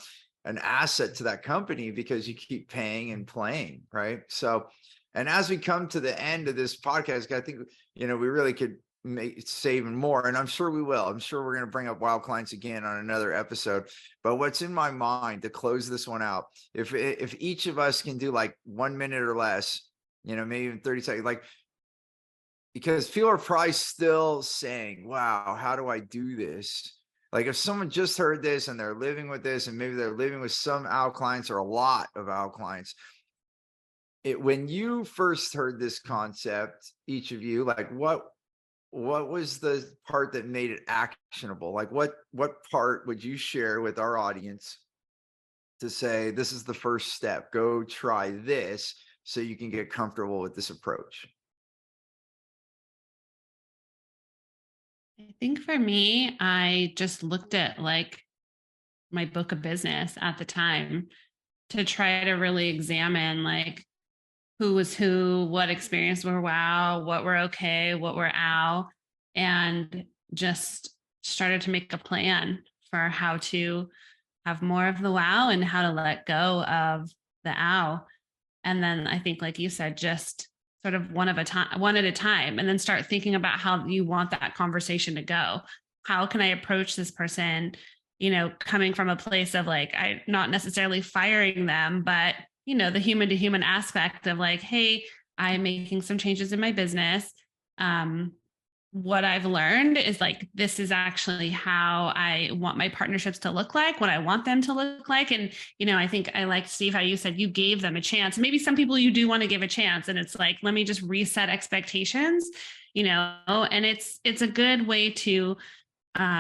an asset to that company because you keep paying and playing, right? So, and as we come to the end of this podcast, I think, we really could say even more, and I'm sure we will. I'm sure we're going to bring up wow clients again on another episode. But what's in my mind to close this one out, if each of us can do like 1 minute or less, maybe even 30 seconds, like, because people are probably still saying, wow, how do I do this? Like if someone just heard this and they're living with this, and maybe they're living with some OWL clients or a lot of OWL clients, when you first heard this concept, each of you, like what was the part that made it actionable? Like what part would you share with our audience to say, this is the first step, go try this so you can get comfortable with this approach?
I think for me, I just looked at like my book of business at the time to try to really examine like who was who, what experience were wow, what were okay, what were ow, and just started to make a plan for how to have more of the wow and how to let go of the ow. And then I think, like you said, just sort of one at a time, and then start thinking about how you want that conversation to go. How can I approach this person, coming from a place of like, I not necessarily firing them, but the human to human aspect of like, hey, I'm making some changes in my business. What I've learned is like, this is actually how I want my partnerships to look like, what I want them to look like. And, I think I liked, Steve, how you said you gave them a chance. Maybe some people you do want to give a chance, and it's like, let me just reset expectations, and it's a good way to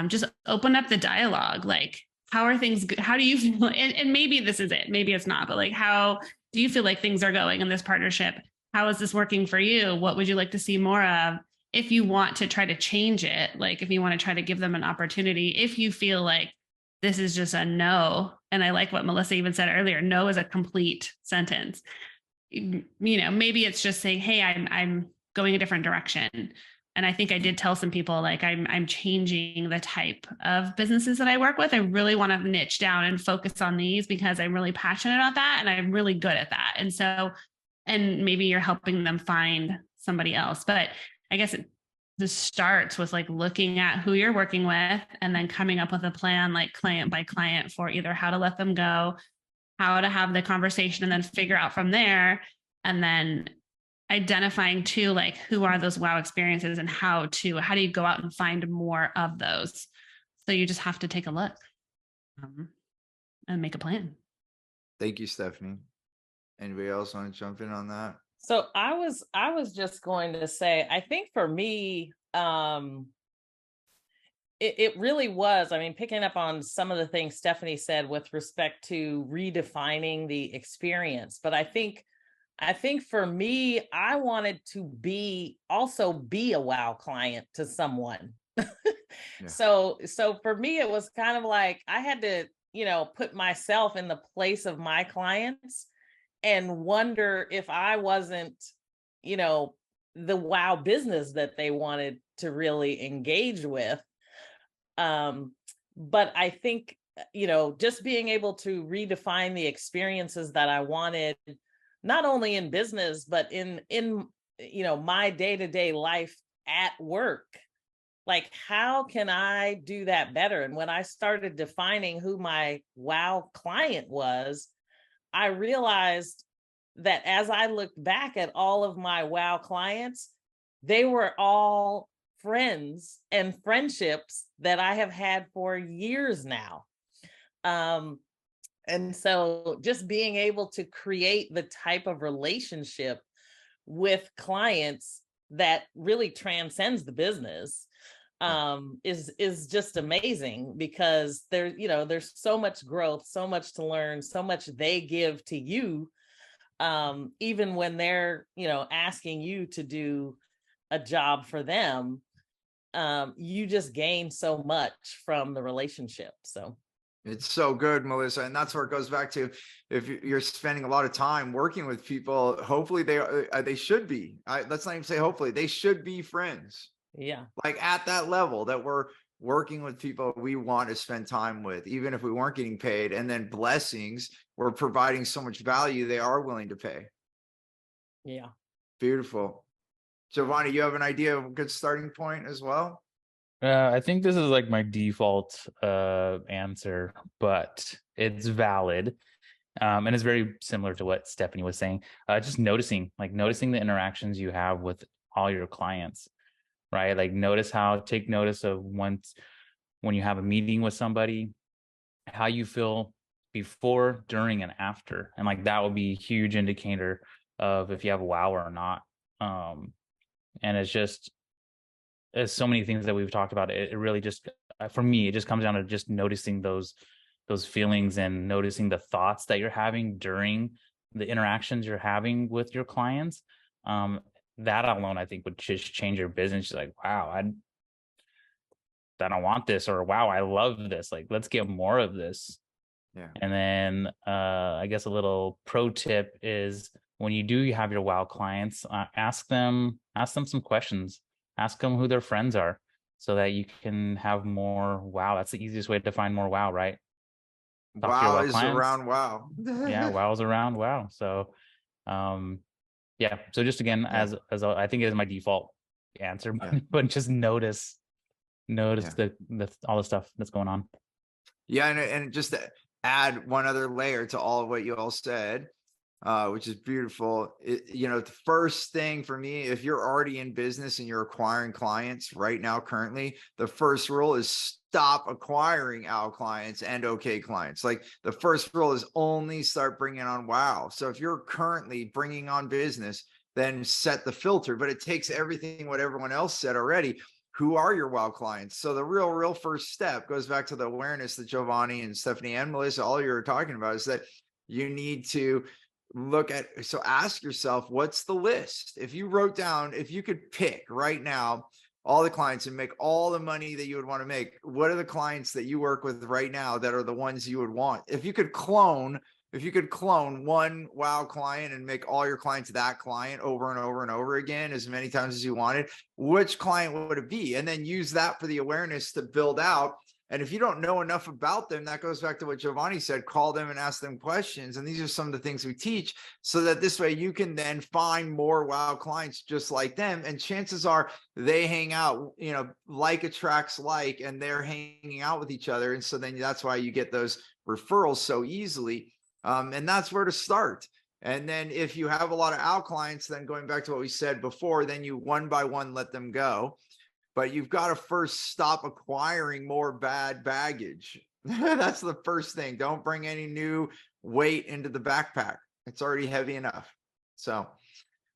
just open up the dialogue. Like, how are things, how do you feel? And maybe this is it, maybe it's not, but like, how do you feel like things are going in this partnership? How is this working for you? What would you like to see more of? If you want to try to change it, like if you want to try to give them an opportunity, if you feel like this is just a no, and I like what Melissa even said earlier, no is a complete sentence. Maybe it's just saying, hey, I'm going a different direction. And I think I did tell some people like I'm changing the type of businesses that I work with. I really want to niche down and focus on these because I'm really passionate about that and I'm really good at that. And so, and maybe you're helping them find somebody else. But I guess this starts with like looking at who you're working with and then coming up with a plan, like client by client, for either how to let them go, how to have the conversation, and then figure out from there. And then identifying too, like who are those wow experiences and how do you go out and find more of those? So you just have to take a look and make a plan.
Thank you, Stephanie. Anybody else want to jump in on that?
So I was just going to say, I think for me, it really was, I mean, picking up on some of the things Stephanie said with respect to redefining the experience. But I think for me, I wanted to also be a wow client to someone.
Yeah.
So for me, it was kind of like I had to, put myself in the place of my clients and wonder if I wasn't, the wow business that they wanted to really engage with. But I think, just being able to redefine the experiences that I wanted, not only in business, but in my day-to-day life at work. Like, how can I do that better? And when I started defining who my wow client was, I realized that as I looked back at all of my wow clients, they were all friends and friendships that I have had for years now. And so just being able to create the type of relationship with clients that really transcends the business is just amazing, because there's so much growth, so much to learn, so much they give to you, even when they're asking you to do a job for them. You just gain so much from the relationship. So
it's so good, Melissa. And that's where it goes back to, if you're spending a lot of time working with people, hopefully they should be, let's not even say hopefully, they should be friends.
yeah.
Like at that level that we're working with people we want to spend time with, even if we weren't getting paid. And then blessings, we're providing so much value, they are willing to pay.
Yeah.
Beautiful. Giovanni, you have an idea of a good starting point as well?
I think this is like my default answer, but it's valid. And it's very similar to what Stephanie was saying. Just noticing the interactions you have with all your clients, right? Like take notice of when you have a meeting with somebody, how you feel before, during, and after. And like that will be a huge indicator of if you have a wow or not. And there's so many things that we've talked about. It really just, for me, it just comes down to just noticing those feelings and noticing the thoughts that you're having during the interactions you're having with your clients. That alone, I think, would just change your business. Just like, wow, I don't want this, or wow, I love this. Like, let's get more of this.
Yeah.
And then I guess a little pro tip is, when you have your wow clients, ask them some questions. Ask them who their friends are, so that you can have more wow. That's the easiest way to find more wow, right? Talk to your
Wow
wow
is
clients.
around wow.
Yeah, wow is around wow. So yeah. So just again, as I think it is my default answer, but just notice the all the stuff that's going on.
Yeah, and just to add one other layer to all of what you all said, which is beautiful. The first thing for me, if you're already in business and you're acquiring clients right now, currently, the first rule is stop acquiring out clients and okay clients. Like the first rule is only start bringing on wow. So if you're currently bringing on business, then set the filter, but it takes everything what everyone else said already. Who are your wow clients? So the real first step goes back to the awareness that Giovanni and Stephanie and Melissa, all you're talking about, is that you need to ask yourself, what's the list? If you wrote down, if you could pick right now all the clients and make all the money that you would want to make, what are the clients that you work with right now that are the ones you would want? If you could clone one wow client and make all your clients that client over and over and over again as many times as you wanted, which client would it be? And then use that for the awareness to build out. And if you don't know enough about them, that goes back to what Giovanni said, call them and ask them questions. And these are some of the things we teach, so that this way you can then find more wow clients just like them. And chances are they hang out, like attracts like, and they're hanging out with each other. And so then that's why you get those referrals so easily. And that's where to start. And then if you have a lot of out clients, then going back to what we said before, then you one by one let them go. But you've got to first stop acquiring more bad baggage. That's the first thing. Don't bring any new weight into the backpack. It's already heavy enough. So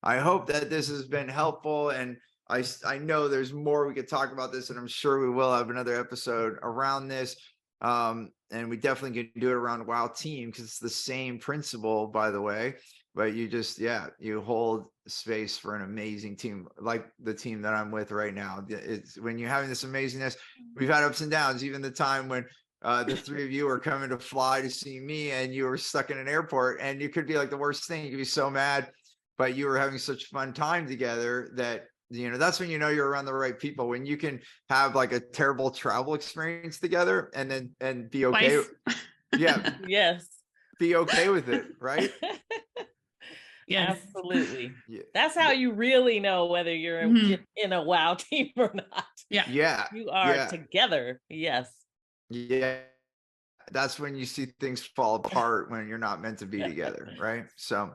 I hope that this has been helpful. And I know there's more we could talk about this, and I'm sure we will have another episode around this. And we definitely can do it around Wow Team, because it's the same principle, by the way. But you just, you hold space for an amazing team, like the team that I'm with right now. It's when you're having this amazingness, we've had ups and downs, even the time when the three of you were coming to fly to see me and you were stuck in an airport, and you could be like the worst thing. You could be so mad, but you were having such fun time together that, that's when you're around the right people, when you can have like a terrible travel experience together and be okay. Yeah.
Yes.
Be okay with it. Right.
Yes.
Absolutely.
Yeah.
That's how you really know whether you're in a wow team or not.
Yeah.
Yeah.
You are together. Yes.
Yeah. That's when you see things fall apart, when you're not meant to be together. Right. So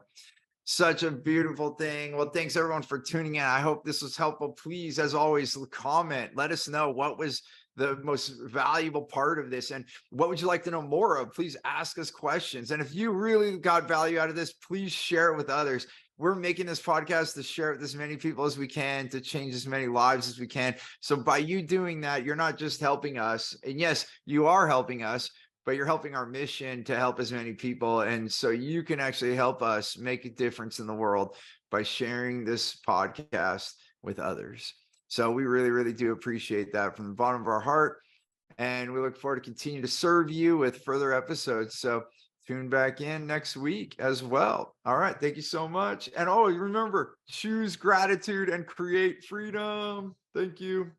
such a beautiful thing. Well, thanks everyone for tuning in. I hope this was helpful. Please, as always, comment. Let us know what was the most valuable part of this, and what would you like to know more of. Please ask us questions. And if you really got value out of this, please share it with others. we're making this podcast to share with as many people as we can, to change as many lives as we can. So by you doing that, you're not just helping us. And yes, you are helping us, but you're helping our mission to help as many people. And so you can actually help us make a difference in the world by sharing this podcast with others. So we really, really do appreciate that from the bottom of our heart. And we look forward to continue to serve you with further episodes. So tune back in next week as well. All right. Thank you so much. And remember, choose gratitude and create freedom. Thank you.